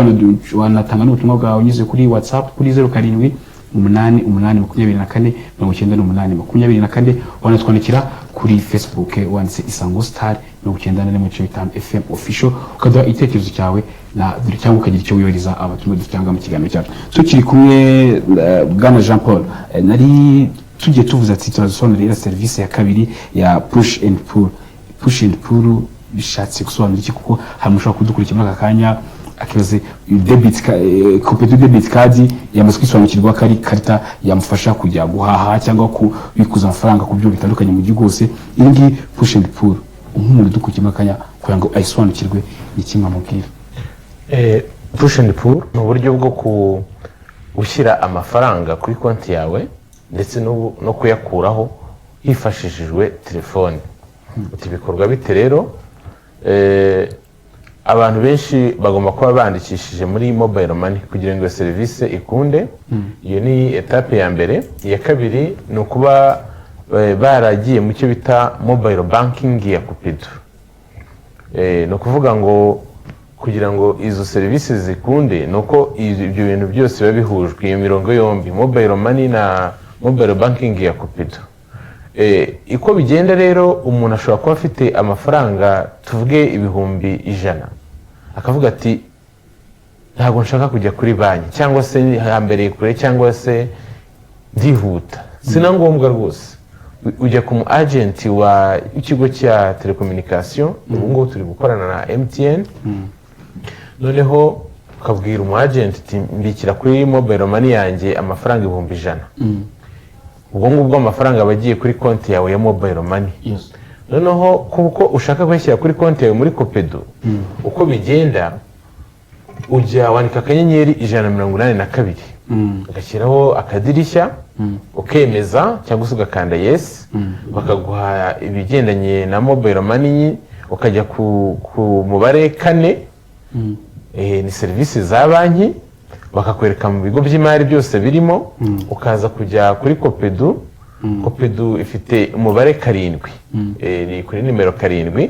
wanatanga n'ubutumwa bwawe unyuze kuri WhatsApp kuri 0788249824 wanatwandikira kuri Facebook wanditse Isango Star 94.5 FM official ukaduha igitekerezo cyawe na cyangwa ukagira icyo wiyoriza abatumwe dutanga mu kiganiro cyacu. Tukiri kumwe Bwana Jean Paul, nari tugiye tuvuze ati turazonera service ya kabiri ya push and pull. Push and pull bishatse gusobanura iki? Kuko hamushobora kudukurikira muri aka kanya akibaze Copedu debit card yamaze kwisobanukirwa kari karita yamufasha kujya guhaha cyangwa kubikuza amafaranga ku byo bitandukanye mu gihugu hose. Ingi push and pull umuntu dukukima kanya kugira ngo ayisobanukirwe n'ikimwe mubwira. Push and pull ni uburyo bwo gushyira amafaranga kuri konti yawe ndetse no kuyakuraho hifashishijwe telefone. Ibikorwa bite rero? Abantu benshi bagomba kuba bandikishije muri mobile money kugira ngo service ikunde. Iyo ni etape ya mbere. Iya kabiri ni ukuba baragiye mu cyo bita mobile banking ya Copedu. No kuvuga ngo kugira ngo izo service zikunde nuko ibyo bintu byose biba bihujwe, iyo mirongo yombi mobile money na mobile banking ya Copedu. Iko bigenda rero, umuntu ashobora kuba afite amafaranga tuvuge ibihumbi 100 akavuga ati ntabwo nshaka kujya kuri banki cyangwa se hambereye kure cyangwa se ndihuta, sina ngombwa rwose ujya ku agent wa ikigo cya telecommunication. Ubu ngubu turi gukorana na MTN, noneho ukabwira umu agent ati mbikira kuri mobile money yanjye amafaranga 100,000. Ubwo ngubwo amafaranga bagiye kuri konti yawe ya mobile money. Noneho kuko ushaka kwishyira kuri konti yawe muri Copedu, uko bigenda ujya wandika akanyenyeri 182 ugashyiraho akadirishya ukemeza cyangwa se ugakanda yes, bakaguha ibigendanye na mobile money, ukajya ku mubare 4. Ni service za banki, bakakwereka mu bigo by'imari byose birimo, ukaza kujya kuri Copedu. Copedu ifite umubare 7, ni kuri nimero 7.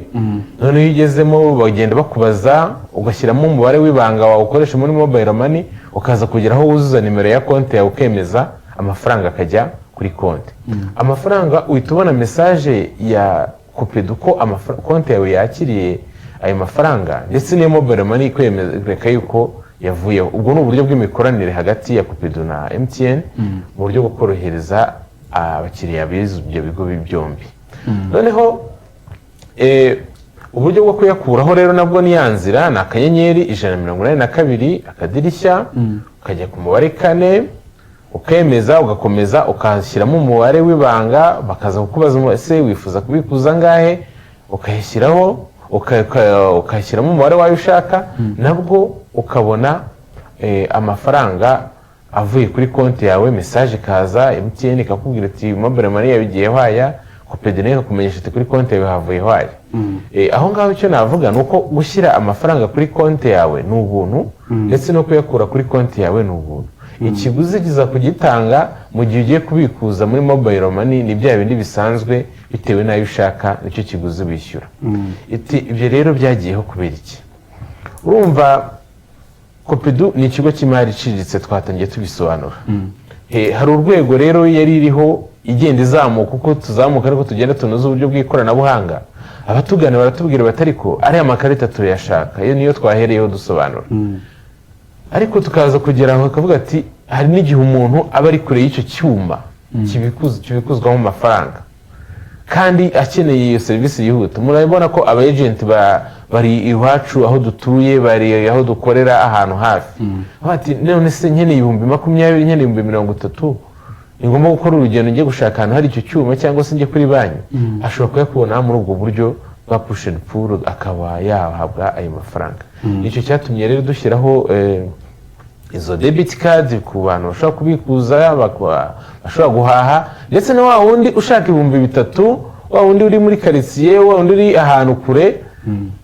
None iyo ugezemo bagenda bakubaza, ugashyiramo umubare w'ibanga wawe ukoresha muri mobile money, ukaza kugeraho wuzuza nimero ya konti yawe ukemeza, amafaranga akajya kuri konti. Amafaranga uhita ubona message ya Copedu ko konti yawe yakiriye ayo mafaranga, ndetse n'iyo mobile money kwemeza yuko yavuyeho. Ubwo ni uburyo bw'imikoranire hagati ya Copedu na MTN mu buryo bwo korohereza abakiriya b'ibyo bigo byombi. Noneho uburyo bwo kuyakuraho rero nabwo ni yanzira, na akanyenyeri 182 akadirishya, ukajya ku mubare 4 ukemeza, ugakomeza ukashyiramo umubare w'ibanga, bakaza kukubaza ese wifuza kubikuza ngahe, ukayishyiraho ukashyiramo umubare wayo ushaka, nabwo ukabona amafaranga avuye kuri konti yawe. Message kaza, MTN ikakubwira ati mobile money yabigiye hwaya, Copedu nayo kumenyesha ati kuri konti yawe havuye hwaya. Aho ngaho icyo navuga nuko gushyira amafaranga kuri konti yawe ni ubuntu, ndetse no kuyakura kuri konti yawe ni ubuntu. Ikiguzi kiza kugitanga mu gihe ugiye kubikuza muri mobile money ni bya bindi bisanzwe, bitewe n'ayo ushaka nicyo kiguzi wishyura. Ibyo rero byagiyeho kubera iki? Urumva Copedu ni ikigo cy'imari iciriritse, twatangiye tubisobanura. Hari urwego rero yari iriho igenda izamuka, uko tuzamuka ariko tugenda tunoza uburyo bw'ikoranabuhanga. Abatugana baratubwira batariko ari amakarita turayashaka, iyo niyo twahereyeho dusobanura. Ariko tukaza kugera aho akavuga ati hari n'igihe umuntu aba ari kure y'icyo cyuma kibikuzwamo amafaranga kandi akeneye iyo serivisi yihuta. Murabona ko aba agent bari iwacu aho dutuye, bari aho dukorera ahantu hafi. Bati none se nkeneye 20,000, nkeneye 30,000, ni ngombwa gukora urugendo ngiye gushaka ahantu hari icyo cyuma cyangwa se njye kuri banki. Ashobora kuyakubona muri ubwo buryo bwa push and pull, akaba yahabwa ayo mafaranga. Icyo cyatumye rero dushyiraho izo debit card ku bantu bashobora kubikuza, bashobora guhaha, ndetse na wa wundi ushaka 3,000 wa wundi uri muri karitsiye wa wundi uri ahantu kure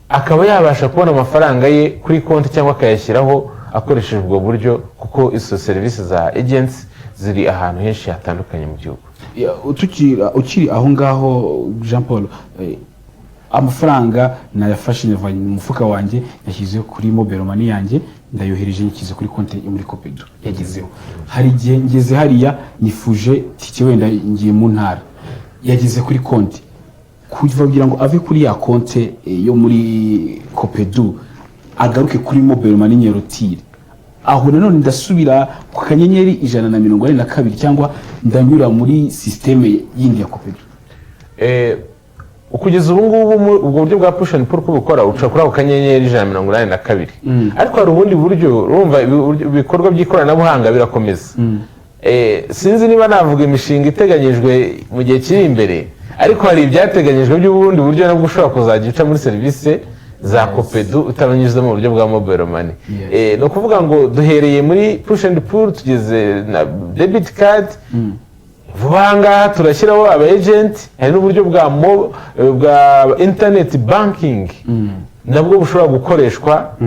akaba yabasha kubona amafaranga ye kuri konti cyangwa akayashyiraho akoresheje ubwo buryo, kuko izo serivisi za agents ziri ahantu henshi hatandukanye mu gihugu. ukiri aho ngaho Jean Paul, amafaranga nayafashe nyavanye mu mufuka wanjye yashyize kuri mobile money yanjye ndayohereje nyikize kuri konti yo muri Copedu yagezeho. Hari igihe ngeze hariya nifuje tike wenda ngiye mu ntara yageze kuri konti kugira ngo ave kuri ya konti yo muri Copedu agaruke kuri mobile money nyerotire, aho nanone ndasubira ku kanyenyeri 142 cyangwa ndanyura muri systeme yindi ya Copedu. Ukugeza ubu ngubu ubwo buryo bwa push and pull kubukora uca kuri ako kanyenyeri 182, ariko hari ubundi buryo urumva ibikorwa by'ikoranabuhanga birakomeza. Sinzi niba navuga imishinga iteganyijwe mu gihe kiri imbere, ariko hari ibyateganyijwe by'ubundi buryo nabwo ushobora kuzajya uca muri serivisi za Copedu utabanyuze mu buryo bwa mobile money. No kuvuga ngo duhereye muri push and pull tugeze na debit card, vuba ngaha turashyiraho aba agent, hari n'uburyo bwa internet banking nabwo bushobora gukoreshwa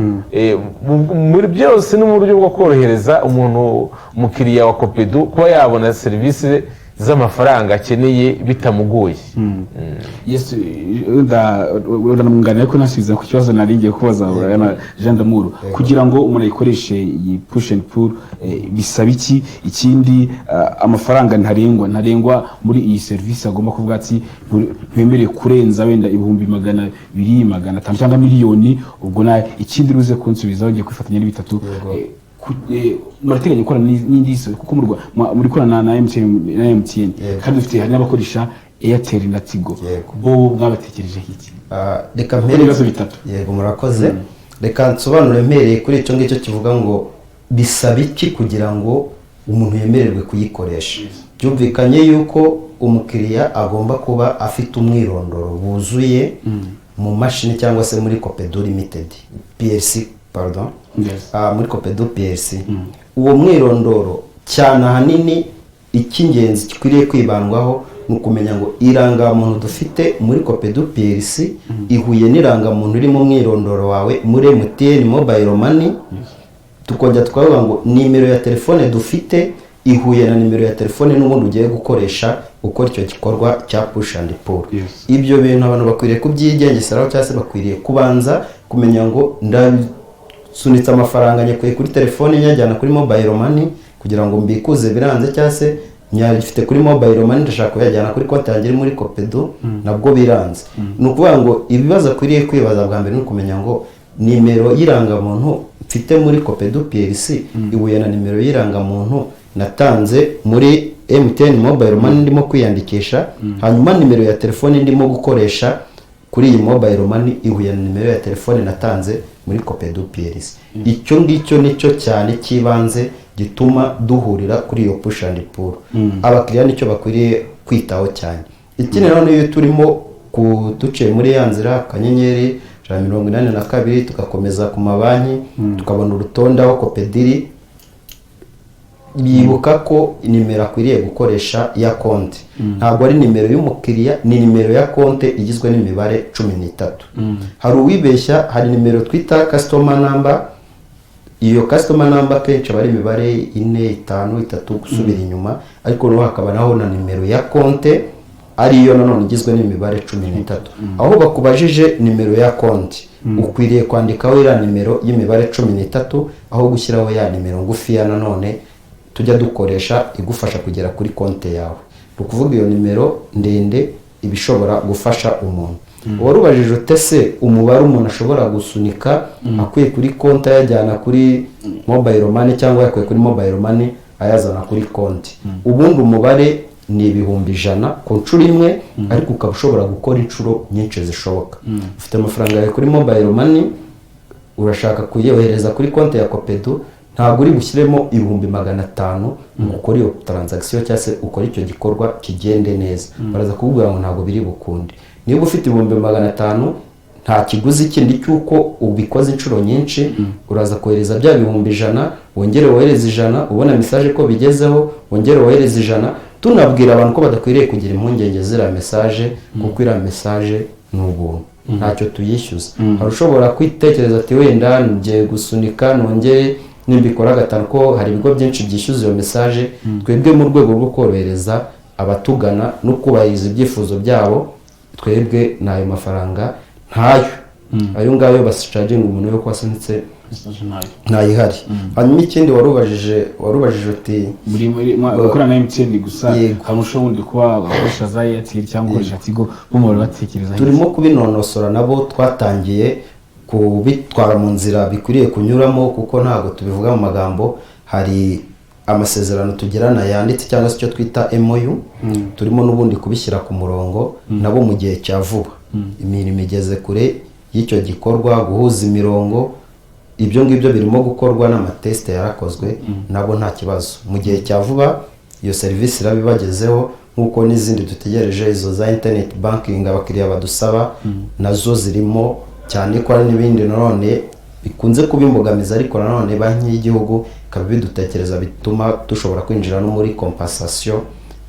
muri byose, no mu buryo bwo korohereza umuntu umukiriya wa Copedu kuba yabona serivisi z'amafaranga akeneye bitamugoye. Yes, ndamwunganira ko nasubiza ku kibazo naringiye kubaza na Jean Damour, kugira ngo umuntu ayikoreshe iyi push and pull bisaba iki? Ikindi amafaranga ntarengwa muri iyi service agomba kuvuga ati ntiwemereye kurenza wenda 200,000, 500 cyangwa miliyoni. Ubwo na ikindi ruze kunsubizaho ngiye kwifatanya n'ibitatu murateganya gukora n'indi kuko muri korana na MTN kandi dufite hari n'abakoresha Airtel na Tigo, bo mwabatekereje iki? Reka mpere ibibazo bitatu. Yego murakoze. Reka nsobanure mpereye kuri icyo ngicyo kivuga ngo bisaba iki kugira ngo umuntu yemererwe kuyikoresha. Byumvikanye yuko umukiriya agomba kuba afite umwirondoro wuzuye mu mashini cyangwa se muri Copedu Limited PLC, pardon. Muri Copedu PLC. Uwo mwirondoro cyane ahanini icy'ingenzi gikwiriye kwibandwaho ni ukumenya ngo irangamuntu dufite muri Copedu PLC ihuye n'irangamuntu iri mu mwirondoro wawe muri MTN Mobile Money. Tukongera tukavuga ngo nimero ya telefone dufite ihuye na nimero ya telefone n'ubundi ugiye gukoresha ukora icyo gikorwa cya push and pull. Ibyo bintu abantu bakwiriye kubyigengeseraho cyangwa se bakwiriye kubanza kumenya ngo sunitse amafaranga nyekuye kuri telefone nyajyana kuri mobile money kugira ngo mbikuze biranze, cyangwa se nyafite kuri mobile money ndashaka kuyajyana kuri konti yanjye muri Copedu nabwo biranze. Ni ukuvuga ngo ibibazo akwiriye kwibaza bwa mbere ni ukumenya ngo nimero y'irangamuntu mfite muri Copedu PLC ihuye na nimero y'irangamuntu natanze muri MTN Mobile Money ndimo kwiyandikisha, hanyuma nimero ya telefone ndimo gukoresha kuri iyi Mobile Money ihuye na nimero ya telefone natanze muri Copedu PLC. Icyo ngicyo nicyo cyane kibanze gituma duhurira kuri iyo push and pull. Abakiriya nicyo bakwiriye kwitaho cyane. Ikindi rero niyo turimo kuduce muri ya nzira kanyenyeri 182 tugakomeza ku mabanki tukabona urutonde aho Copediri bibuka ko nimero akwiriye gukoresha ya konti ntabwo ari nimero y'umukiriya, ni nimero ya konti igizwe n'imibare 13. Hari uwibeshya, hari nimero twita customer number. Iyo customer number kenshi bari imibare 4, 5, 3 gusubira inyuma, ariko no hakaba naho na nimero ya konti ariyo nanone igizwe n'imibare 13. Aho bakubajije nimero ya konti ukwiriye kwandikaho ira nimero y'imibare 13 aho gushyiraho ya nimero ngufi ya nanone tujya dukoresha igufasha kugera kuri konti yawe. Ukuvuga iyo nimero ndende ibishobora gufasha umuntu. Warubajije utese umubare umuntu ashobora gusunika akwiye kuri konti yajyana kuri mobile money cyangwa yakwiye kuri mobile money ayazana kuri konti. Ubundi umubare ni 100,000 ku nshuro imwe, ariko ukaba ushobora gukora inshuro nyinshi zishoboka. Ufite amafaranga yawe kuri mobile money urashaka kuyohereza kuri konti ya Copedu, ntabwo uri bushyiremo 500 ukora iyo transaction cyangwa se ukora icyo gikorwa kigende neza. Baraza kuvuga ngo ntabwo biri bukunde. Niba ufite 500 nta kiguzi kindi cyuko ubikoze inshuro nyinshi, uraza kohereza bya 100,000 wongere wohereza 100, ubona message ko bigezeho wongere wohereza 100, tunabwira abantu ko badakwiriye kugira impungenge ziriya mesaje kuko iriya mesaje ni ubuntu ntacyo tuyishyuza. hari ushobora kwitekereza ati wenda ngiye gusunika nongere nimbikora gatanu, ko hari ibigo byinshi byishyuza iyo mesaje. twebwe mu rwego rwo korohereza abatugana no kubahiriza ibyifuzo byabo, twebwe n'ayo mafaranga ntayo, ayo ngayo basicaginga umuntu yo kwasunitse ntayihari. hanyuma ikindi warubajije uti gukora na MTN gusa hari ushobora kuba bakoresha za Airtel cyangwa ukoresha Tigo bumva batekereza. turimo kubinonosora nabo, twatangiye kubitwara mu nzira bikwiriye kunyuramo kuko ntabwo tubivuga mu magambo. hari amasezerano tugirana yanditse cyangwa se icyo twita MOU, turimo n'ubundi kubishyira ku murongo nabo mu gihe cya vuba. imirimo igeze kure y'icyo gikorwa, guhuza imirongo, ibyo ngibyo birimo gukorwa n'amatesite yarakozwe, nabo nta kibazo. mu gihe cya vuba iyo serivisi irabibagezeho, nk'uko n'izindi dutegereje izo za internet banking abakiriya badusaba nazo zirimo, cyane ko hari n'ibindi nanone bikunze kuba imbogamizi, ariko nanone banki y'igihugu ikaba bidutekereza bituma dushobora kwinjira no muri compensation.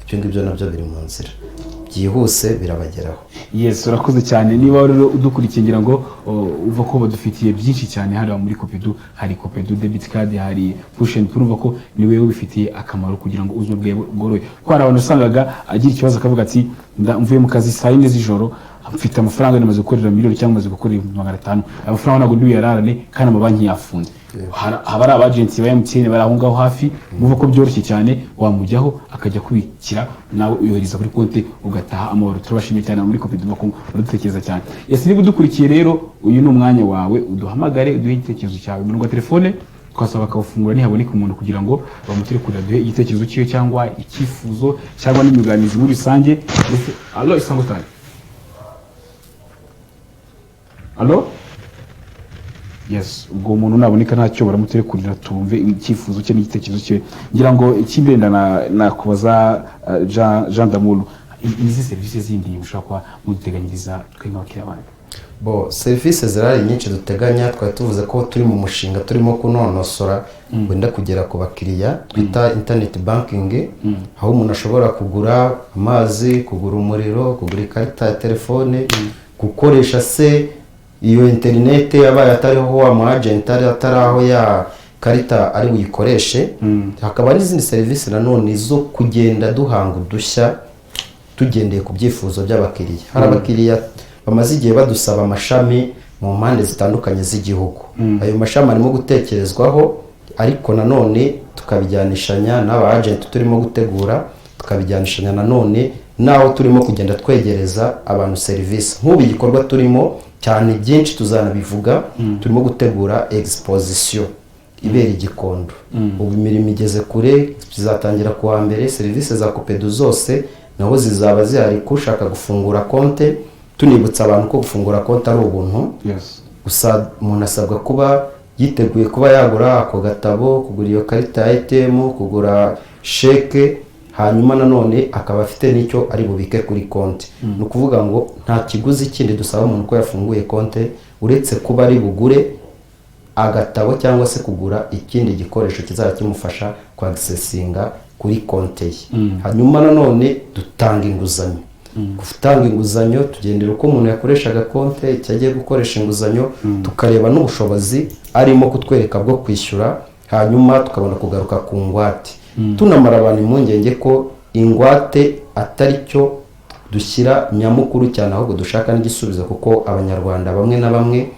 ibyo ngibyo nabyo biri mu nzira, byihuse birabageraho. Yes, urakoze cyane. niba rero udukurikiye ngira ngo uva ko badufitiye byinshi cyane hariya muri Copedu. hari Copedu debit card, hari push and pull, ko ni wewe ubifitiye akamaro kugira ngo ubuzima bwawe bworohe. ko hari abantu usangaga agira ikibazo akavuga ati mvuye mu kazi saa 4 z'ijoro, mfite amafaranga namaze gukorera miliyoni cyangwa maze gukorera 500, amafaranga ntabwo ndi yararane kandi amabanki yafunze. haba ari abagenti ba MTN bari aho ngaho hafi, muvuga ko byoroshye cyane, wamujyaho akajya kubikira nawe uyohereza kuri konti ugataha amahoro. turabashimiye cyane muri Copedu bako baradutekereza cyane. Yes, niba udukurikiye rero uyu ni umwanya wawe, uduhamagare uduhe igitekerezo cyawe mu rwa telefone, twasaba bakawufungura nihaboneka umuntu kugira ngo bamutere kuri duhe igitekerezo cyiwe cyangwa icyifuzo cyangwa n'imiganizi muri rusange. Allo Isango Star. Allo? Yes, ubwo umuntu naboneka ntacyo baramutere kurira tumve icyifuzo cye n'igitekerezo cye. ngira ngo ikindenda na kubaza Jean Damulu, izi services zindi ushaka kwa muduteganyiriza twe nk'abakiriya banyu. serivisi zirari nyinshi duteganya. twari tuvuze ko turi mu mushinga turimo kunonosora wenda kugera ku bakiriya twita internet banking, aho umuntu ashobora kugura amazi, kugura umuriro, kugura ikarita ya telefone, gukoresha se iyo internet yabaye atariho wa mu agent atari aho ya karita ari buyikoreshe. hakaba n'izindi serivisi nanone zo kugenda duhanga udushya tugendeye ku byifuzo by'abakiriya. hari abakiriya bamaze igihe badusaba amashami mu mpande zitandukanye z'igihugu. ayo mashami arimo gutekerezwaho, ariko nanone tukabijyanishanya n'aba agent turimo gutegura, tukabijyanishanya nanone naho turimo kugenda twegereza abantu serivisi. nk'ubu igikorwa turimo cyane byinshi tuzanabivuga, turimo gutegura exposition ibera Gikondo. ubu imirimo igeze kure, bizatangira kuwa mbere. serivisi za Copedu zose naho zizaba zihari kushaka gufungura konte. tunibutsa abantu ko gufungura konti ari ubuntu. gusa umuntu asabwa kuba yiteguye kuba yagura ako gatabo, kugura iyo karita ya ATM, kugura sheke, hanyuma nanone akaba afite n'icyo ari bubike kuri konti. ni ukuvuga ngo nta kiguzi kindi dusaba umuntu ko yafunguye konti uretse kuba ari bugure agatabo cyangwa se kugura ikindi gikoresho kizajya kimufasha kwagisesinga kuri konti ye. hanyuma nanone dutanga inguzanyo. gutanga inguzanyo tugendera uko umuntu yakoreshaga konti, icyo agiye gukoresha inguzanyo, tukareba n'ubushobozi arimo kutwereka bwo kwishyura, hanyuma tukabona kugaruka ku ngwate. tunamara abantu impungenge ko ingwate atari cyo dushyira nyamukuru cyane, ahubwo dushaka n'igisubizo, kuko abanyarwanda bamwe na bamwe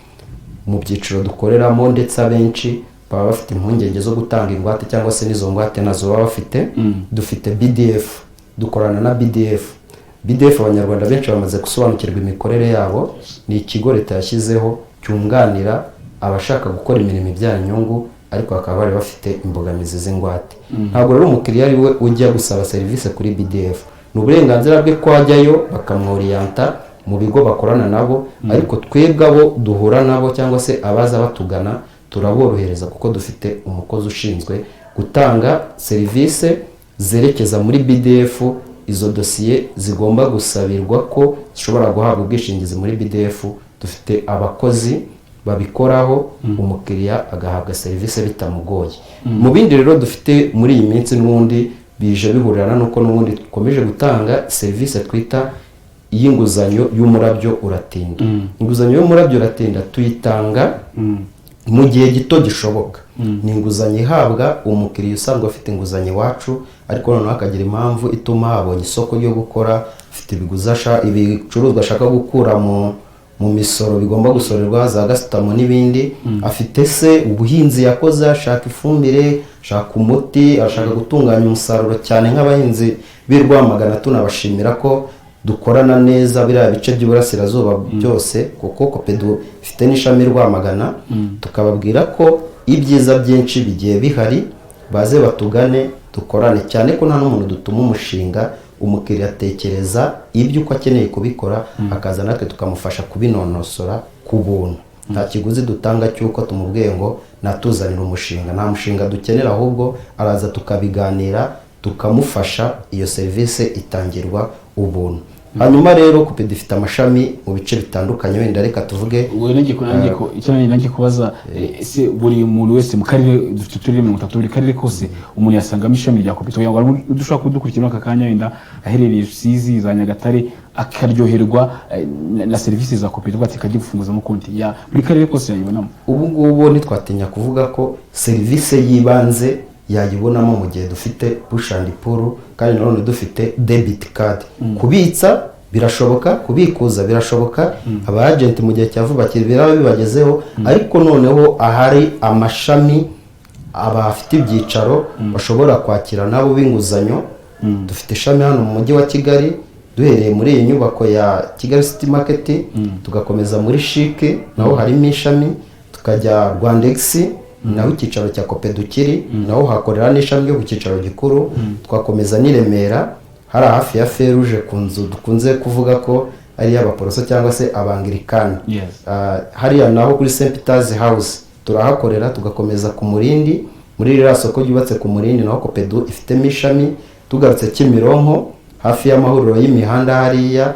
mu byiciro dukoreramo ndetse abenshi baba bafite impungenge zo gutanga ingwate cyangwa se n'izo ngwate nazo baba bafite. dufite BDF, dukorana na BDF abanyarwanda benshi bamaze gusobanukirwa imikorere yabo. ni ikigo leta yashyizeho cyunganira abashaka gukora imirimo ibyara inyungu, ariko bakaba bari bafite imbogamizi z'ingwate. ntabwo rero umukiriya ari we ujya gusaba serivisi kuri BDF, ni uburenganzira bwe ko ajyayo bakamworiyanta mu bigo bakorana nabo, ariko twebwe abo duhura nabo cyangwa se abaza batugana turaborohereza, kuko dufite umukozi ushinzwe gutanga serivisi zerekeza muri BDF. izo dosiye zigomba gusabirwa ko zishobora guhabwa ubwishingizi muri BDF. dufite abakozi babikoraho, umukiriya agahabwa serivisi bitamugoye. mu bindi rero dufite muri iyi minsi n'ubundi bije bihurirana nuko n'ubundi dukomeje gutanga serivisi twita y'inguzanyo y'umurabyo uratinda. Inguzanyo y'umurabyo uratinda tuyitanga mu gihe gito gishoboka. Ni inguzanyo ihabwa umukiriya usanzwe afite inguzanyo iwacu, ariko noneho akagira impamvu ituma abonye isoko ryo gukora, afite ibicuruzwa ashaka gukura mu misoro bigomba gusorerwa za gasutamo n'ibindi, afite se ubuhinzi yakoze, ashaka ifumbire, ashaka umuti, ashaka gutunganya umusaruro, cyane nk'abahinzi b'i Rwamagana tunabashimira ko dukorana neza biriya bice by'uburasirazuba byose, kuko Copedu ifite n'ishami Rwamagana, tukababwira ko ibyiza byinshi bigiye bihari, baze batugane dukorane, cyane ko nta n'umuntu dutuma umushinga, umukiriya atekereza ibyo uko akeneye kubikora, akaza natwe tukamufasha kubinonosora ku buntu. Nta kiguzi dutanga cy'uko tumubwiye ngo natuzanira umushinga, nta mushinga dukenera, ahubwo araza tukabiganira tukamufasha, iyo serivisi itangirwa ubuntu. Hanyuma rero Copedu ifite amashami mu bice bitandukanye, wenda reka tuvuge nanjye kubaza ese buri muntu wese mu karere dufite turere 30 buri karere kose umuntu yasangamo ishami rya Copedu, kugira ngo dushobora kudukurikira aka kanya wenda aherereye Rusizi za Nyagatare akaryoherwa na serivisi za Copedu ati kajye gufunguzamo konti ya buri karere kose yayibonamo. Ubu ngubu ntitwatinya kuvuga ko serivisi yibanze yayibonamo mu gihe dufite push and pull, kandi nanone dufite debit card. Kubitsa birashoboka, kubikuza birashoboka, aba agent mu gihe cya vuba kiribira bibagezeho, ariko noneho ahari amashami abafite ibyicaro bashobora kwakira nabo b'inguzanyo. Dufite ishami hano mu mujyi wa Kigali, duhereye muri iyi nyubako ya Kigali City Market, tugakomeza muri Chic naho harimo ishami, tukajya Rwandex naho icyicaro cya Copedu kiri, naho hakorera n'ishami ryo ku cyicaro gikuru, twakomeza ni Remera hari hafi ya Feruje ku nzu dukunze kuvuga ko ari y'abaporoso cyangwa se abangirikani. Hariya naho kuri St Peter's House turahakorera, tugakomeza ku Murindi, muri ririya soko ryubatse ku Murindi naho Copedu ifitemo ishami. Tugarutse Kimironko hafi y'amahuriro y'imihanda hariya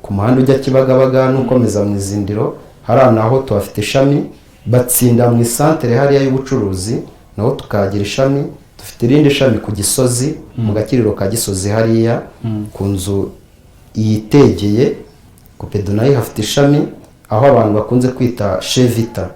ku muhanda ujya Kibagabaga n'ukomeza mu Izindiro, hariya naho tuhafite ishami. Batsinda mu isantere hariya y'ubucuruzi naho tukagira ishami. Dufite irindi shami ku Gisozi mu gakiriro ka Gisozi hariya ku nzu yitegeye. Copedu nayo hafite ishami aho abantu bakunze kwita Chevita,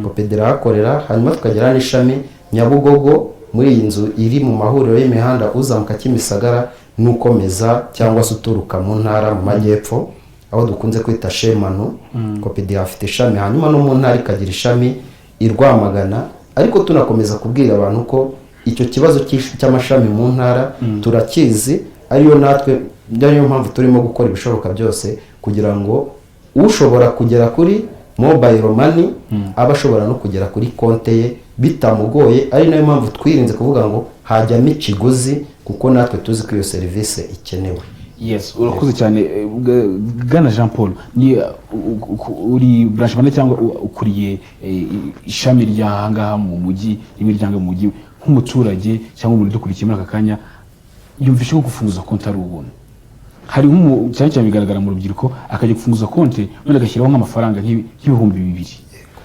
Copedu irahakorera. Hanyuma tukagira n'ishami Nyabugogo muri iyi nzu iri mu mahuriro y'imihanda uzamuka Kimisagara n'ukomeza cyangwa se uturuka mu ntara mu majyepfo, aho dukunze kwita Shemanu. Copedu afite ishami. Hanyuma no mu ntara ikagira ishami i Rwamagana, ariko tunakomeza kubwira abantu ko icyo kibazo cy'amashami mu ntara turakizi, ariyo natwe niyo mpamvu turimo gukora ibishoboka byose kugira ngo ushobora kugera kuri mobile money aba ashobora no kugera kuri konte ye bitamugoye. Ari nayo mpamvu twirinze kuvuga ngo hajyamo ikiguzi, kuko natwe tuzi ko iyo serivisi ikenewe. Yes, urakoze cyane Bwana Jean Paul. Ni uri branch manager cyangwa ukuriye ishami ry'ahangaha mu mujyi, imiryango mu mujyi, nk'umuturage cyangwa umuntu dukurikiye muri aka kanya yumvishe ko gufunguza konti ari ubuntu. Hari cyane cyane bigaragara mu rubyiruko akajya gufunguza konti none agashyiraho nk'amafaranga nk'ibihumbi 200,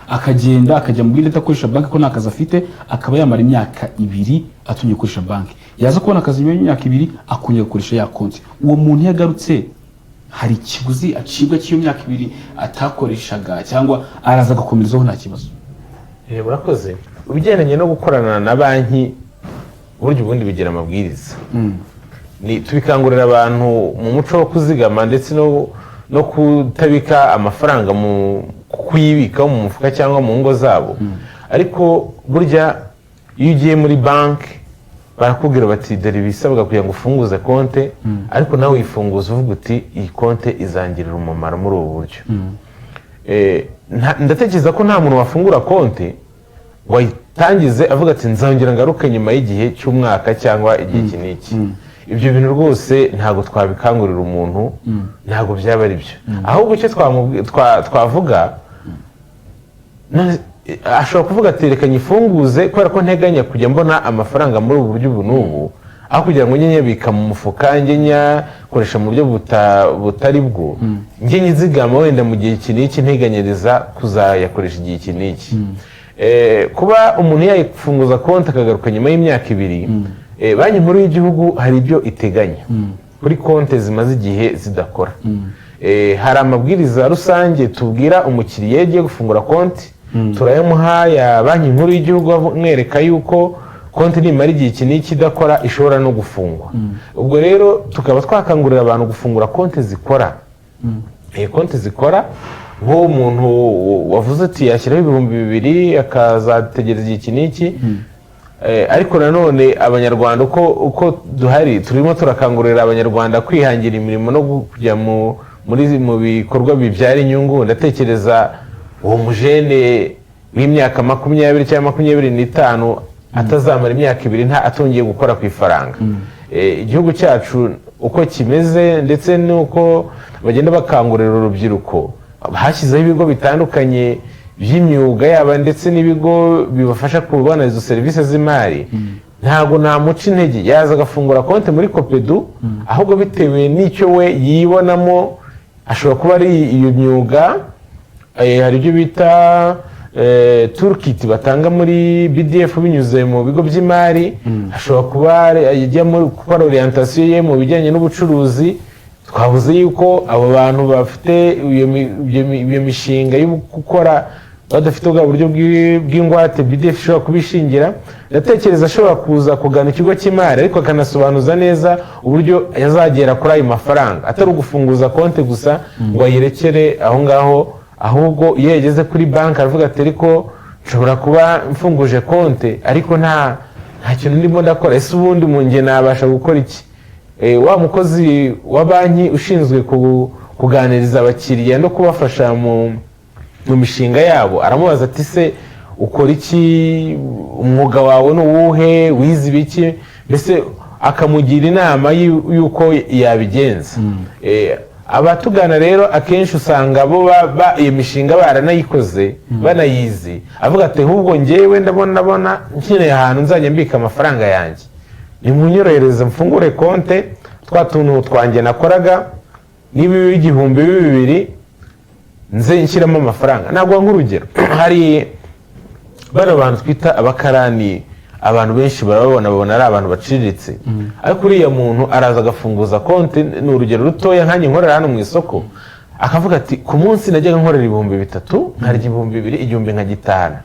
akagenda akajya mu bindi atakoresha banki ko nakaza afite, akaba yamara imyaka 2 atumye gukoresha banki, yaza kubona akazi y'imyaka 2 akunya gukoresha ya konti. Uwo muntu yagarutse hari ikiguzi acibwa cy'iyo myaka 2 atakoreshaga, cyangwa araza gakomerezaho nta kibazo? Murakoze. Ubigendanye no gukorana na banki buryo ubundi bigira amabwiriza. Ni tubikangurira abantu mu muco wo kuzigama ndetse no kutabika amafaranga mu kuyibika mu mufuka cyangwa mu ngo zabo. Ariko burya iyo ugiye muri banki barakubwira bati dore ibisabwa kugira ngo ufunguze konte, ariko nawe uyifunguza uvuga uti iyi konte izangirira umumaro muri ubu buryo. Ndatekereza ko nta muntu wafungura konte wayitangize avuga ati nzongera ngaruke nyuma y'igihe cy'umwaka cyangwa igihe kiniki. Ibyo bintu rwose ntabwo twabikangurira umuntu, ntabwo byaba ari byo. Ahubwo icyo twavuga, ashobora kuvuga ati reka nyifunguze kubera ko nteganya kujya mbona amafaranga muri ubu buryo ubu n'ubu, aho kugira ngo njye nyabika mu mufuka, njye nyakoresha mu buryo butari bwo, njye nyizigama wenda mu gihe iki n'iki nteganyiriza kuzayakoresha igihe iki n'iki. Kuba umuntu yayifunguza konti akagaruka nyuma y'imyaka 2, banki nkuru y'igihugu hari ibyo iteganya kuri konti zimaze igihe zidakora. Hari amabwiriza rusange tubwira umukiriya yagiye gufungura konti turayamuha ya banki nkuru y'igihugu amwereka yuko konti nimara igihe iki n'iki idakora ishobora no gufungwa. Ubwo rero tukaba twakangurira abantu gufungura konti zikora. Konti zikora nk'uwo muntu wavuze ati yashyiraho 2,000 akazategereza igihe iki n'iki. Ariko nanone abanyarwanda uko duhari turimo turakangurira abanyarwanda kwihangira imirimo no kujya mu bikorwa bibyara inyungu. Ndatekereza uwo mujene w'imyaka 20 cyangwa 25 atazamara imyaka 2 atungiye gukora ku ifaranga. Igihugu cyacu uko kimeze ndetse nuko bagenda bakangurira urubyiruko, hashyizeho ibigo bitandukanye by'imyuga yaba ndetse n'ibigo bibafasha kubona izo serivisi z'imari. Ntago namuca intege yaza agafungura konti muri Copedu, ahubwo bitewe n'icyo we yibonamo ashobora kuba ari iyo myuga. Hari ibyo bita toolkit batanga muri BDF binyuze mu bigo by'imari, ashobora kuba ajya muri gukora orientation ye mu bijyanye n'ubucuruzi. Twavuze yuko abo bantu bafite iyo mishinga yo gukora badafite ubwa buryo bw'ingwate BDF ishobora kubishingira. Ndatekereza ashobora kuza kugana ikigo cy'imari ariko akanasobanuza neza uburyo yazagera kuri ayo mafaranga, atari ugufunguza konti gusa ngo ayirekere aho ngaho, ahubwo iyo yageze kuri banki aravuga ati ariko nshobora kuba mfunguje konti ariko nta kintu ndimo ndakora, ese ubundi mu nge nabasha gukora iki? Wa mukozi wa banki ushinzwe kuganiriza abakiriya no kubafasha mu mishinga yabo aramubaza ati se ukora iki, umwuga wawe ni uwuhe, wize ibiki, mbese akamugira inama y'uko yabigenza. Abatugana rero akenshi usanga bo iyo mishinga baranayikoze banayizi, avuga ati ahubwo njyewe ndabona nkeneye ahantu nzajya mbika amafaranga yanjye, nimunyorohereze mfungure konti twa tuntu twanjye nakoraga niba 2,000 nze nshyiramo amafaranga. Ntabwo nk'urugero hari bano bantu twita abakarani, abantu benshi babona ari abantu baciriritse, ariko uriya muntu araza agafunguza konti. Ni urugero rutoya nkanjye nkorera hano mu isoko, akavuga ati ku munsi najyaga nkorera 3,000 nkarya 2,000 igihumbi nkagitahana.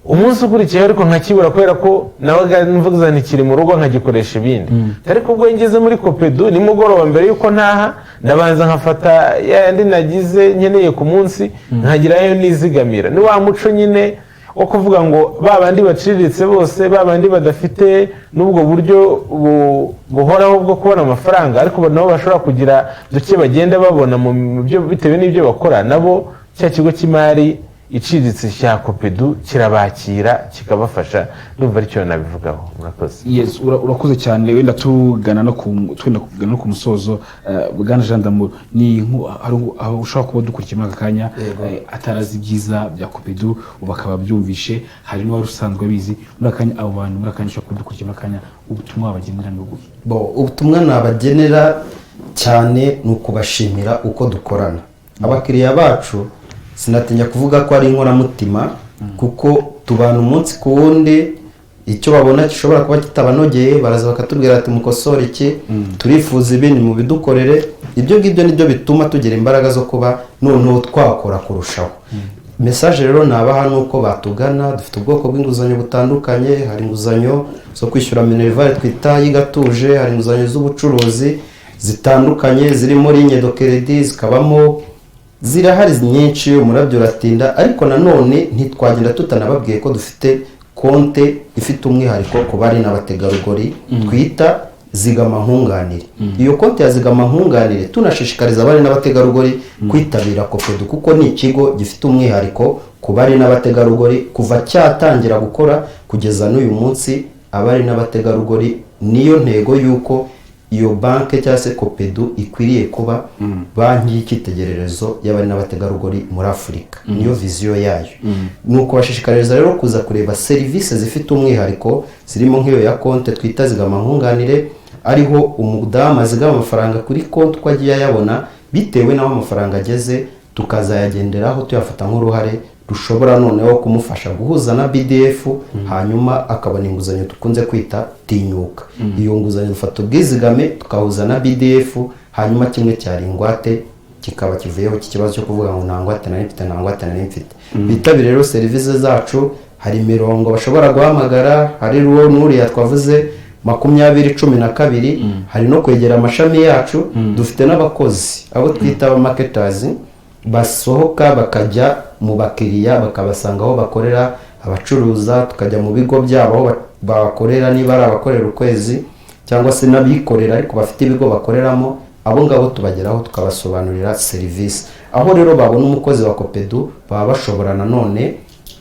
Umunsi ukurikiyeho ariko nkakibura kubera ko nabaga mvuga ntikiri mu rugo nkagikoresha ibindi. Ariko ubwo ngeze muri Copedu nimugoroba mbere yuko ntaha ndabanza nkafata yandi nagize nkeneye ku munsi nkagirayo nizigamira. Ni wa muco nyine wo kuvuga ngo babandi baciriritse bose, babandi badafite n'ubwo buryo buhoraho bwo kubona amafaranga, ariko nabo bashobora kugira duke bagenda babona mu byo bitewe n'ibyo bakora, nabo cya kigo cy'imari iciriritse cya Copedu kirabakira kikabafasha. Ndumva aricyo nabivugaho. Murakoze. Yes, urakoze cyane. Wenda tugana no ku musozo, bwana Jean d'Amour, ni aho ushobora kuba dukurikiye muri aka kanya atarazi ibyiza bya Copedu bakaba byumvishe, hari n'uwari usanzwe bizi muri aka kanya. Abo bantu muri aka kanya ushobora kuba dukurikiye muri aka kanya, ubutumwa babagenera ni ubuhe? Ubutumwa nabagenera cyane ni ukubashimira uko dukorana. Abakiriya bacu sinatinya kuvuga ko ari inkoramutima, kuko tubana umunsi ku wundi. Icyo babona gishobora kuba kitabanogeye baraza bakatubwira ati mukosore iki, turifuza ibindi mu bidukorere. Ibyo ngibyo nibyo bituma tugira imbaraga zo kuba noneho twakora kurushaho. Message rero nabaha nuko batugana. Dufite ubwoko bw'inguzanyo butandukanye. Hari inguzanyo zo kwishyura minerval twita yigatuje, hari inguzanyo z'ubucuruzi zitandukanye zirimo ligne de credit, zikabamo zirahari nyinshi. Umurabyo uratinda, ariko nanone ntitwagenda tutanababwiye ko dufite konte ifite umwihariko ku bari n'abategarugori twita zigama nkunganire. Iyo konte ya zigama nkunganire tunashishikariza abari n'abategarugori kwitabira Copedu, kuko ni ikigo gifite umwihariko ku bari n'abategarugori. Kuva cyatangira gukora kugeza n'uyu munsi, abari n'abategarugori niyo ntego y'uko iyo banke cyangwa se Copedu ikwiriye kuba banki y'icyitegererezo y'abari n'abategarugori muri Afurika. Niyo viziyo yayo. Nuko bashishikariza rero kuza kureba serivisi zifite umwihariko zirimo nk'iyo ya konte twita zigama nkunganire, ariho umudamu azigama amafaranga kuri konti uko agiye ayabona bitewe n'aho amafaranga ageze, tukazayagenderaho tuyafata nk'uruhare rushobora noneho kumufasha guhuza na BDF hanyuma akabona inguzanyo tukunze kwita tinyuka. Iyo nguzanyo dufata ubwizigame tukahuza na BDF hanyuma kimwe cyari ingwate kikaba kivuyeho iki kibazo cyo kuvuga ngo ntangwate nari mfite. Bitabire rero serivisi zacu, hari imirongo bashobora guhamagara, hari ruwo nuriya twavuze 2012, hari no kwegera amashami yacu. Dufite n'abakozi abo twita aba marketers basohoka bakajya mu bakiriya bakabasanga aho bakorera, abacuruza tukajya mu bigo byabo aho bakorera, niba ari abakorera ukwezi cyangwa se n'abikorera ariko bafite ibigo bakoreramo, abo ngabo tubageraho tukabasobanurira serivisi. Aho rero babona umukozi wa Copedu baba bashobora nanone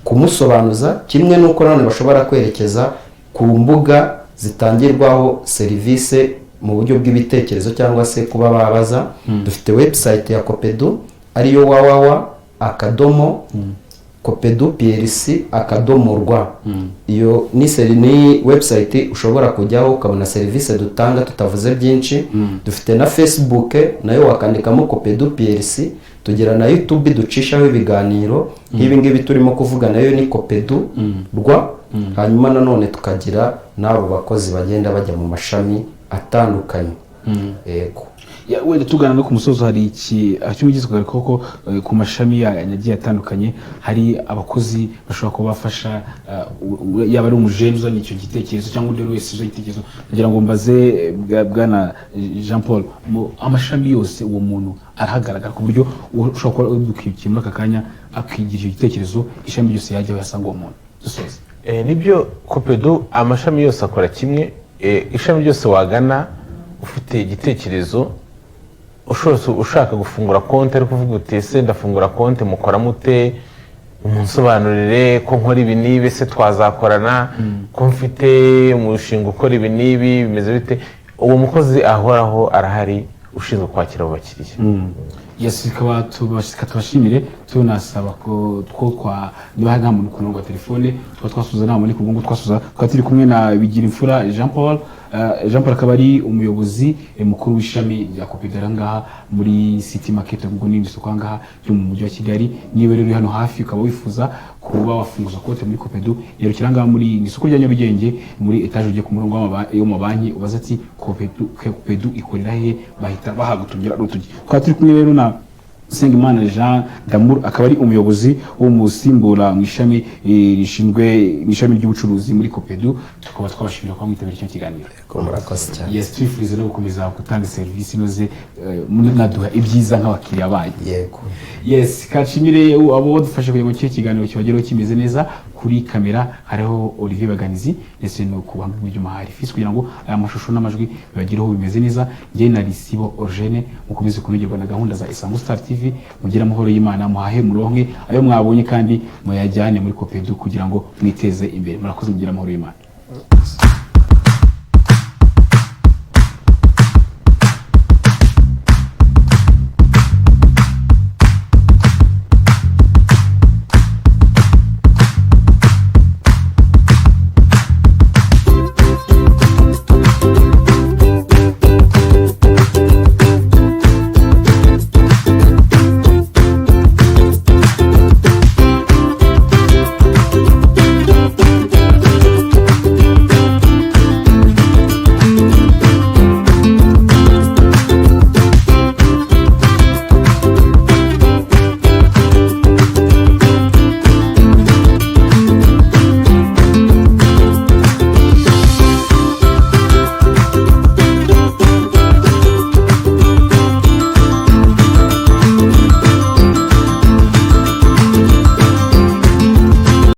kumusobanuza, kimwe nuko nanone bashobora kwerekeza ku mbuga zitangirwaho serivisi mu buryo bw'ibitekerezo cyangwa se kuba babaza. Dufite website ya Copedu ariyo www.copedu.plc.rw. Iyo ni website ushobora kujyaho ukabona serivisi dutanga tutavuze byinshi. Dufite na Facebook nayo wakandikamo Copedu PLC. Tugira na YouTube ducishaho ibiganiro nk'ibi ngibi turimo kuvuga, nayo ni Copedu rwa. Hanyuma nanone tukagira n'abo bakozi bagenda bajya mu mashami atandukanye. Yego. Wenda tugana no ku musozo, hari iki cyumugizwe koko ku mashami yagiye atandukanye, hari abakozi bashobora kuba bafasha yaba ari umujene uzanye icyo gitekerezo cyangwa undi wese uzanye igitekerezo. Kugira ngo mbaze bwana Jean Paul, mu amashami yose uwo muntu arahagaragara ku buryo ushobora kuba dukikimura akakanya akigira icyo gitekerezo, ishami ryose yajyaho yasanga uwo muntu. Dusoze nibyo Copedu amashami yose akora kimwe. Ishami ryose wagana ufite igitekerezo, ushaka gufungura konti ari kuvuga uti ese ndafungura konti mukora mute, umunsobanurire ko nkora ibi nibi, se twazakorana ko mfite umushinga ukora ibi nibi bimeze bite. Uwo mukozi ahoraho arahari ushinzwe kwakira abo bakiriya. Yes, tubashimire tunasaba ko niba nta muntu ku murongo wa telefone twasuza nta muntu ku murongo twasuza turi kumwe na Bigirimfura Jean Paul. Jean Paul akaba ari umuyobozi mukuru w'ishami rya Copedu ngaha muri City Market ngo n'indi soko ngaha cyo mu mujyi wa Kigali. Niba rero hano hafi ukaba wifuza kuba wafunguza konti muri Copedu, rero kiranga muri isoko rya Nyarugenge muri etage uje ku murongo yo mu banki ubaza ati Copedu ikorera he, bahita bahagutungira rutugi. Turi kumwe rero na Sengimana Jean Damour akaba ari umuyobozi wo musimbura mu ishami rishinzwe ishami ry'ubucuruzi muri Copedu. Tukaba twabashimira kwa mwitabira icyo kiganiro. Murakoze cyane. Yes, twifuza no gukomeza gutanga serivisi inoze munaduha ibyiza nk'abakiriya banyu. Yego. Yes, kashimire abo badufashe kugira ngo icyo kiganiro kibageraho kimeze neza. Kuri kamera hariho Olivier Baganizi ndetse no kubanga ibyuma hari fisi kugira ngo aya mashusho n'amajwi bibagireho bimeze neza. Njye na Risibo Eugene mukomeze kunogerwa na gahunda za Isango Star TV. Mugira amahoro y'Imana, muhahe muronke ayo mwabonye kandi muyajyane muri Copedu kugira ngo mwiteze imbere. Murakoze, mugira amahoro y'Imana.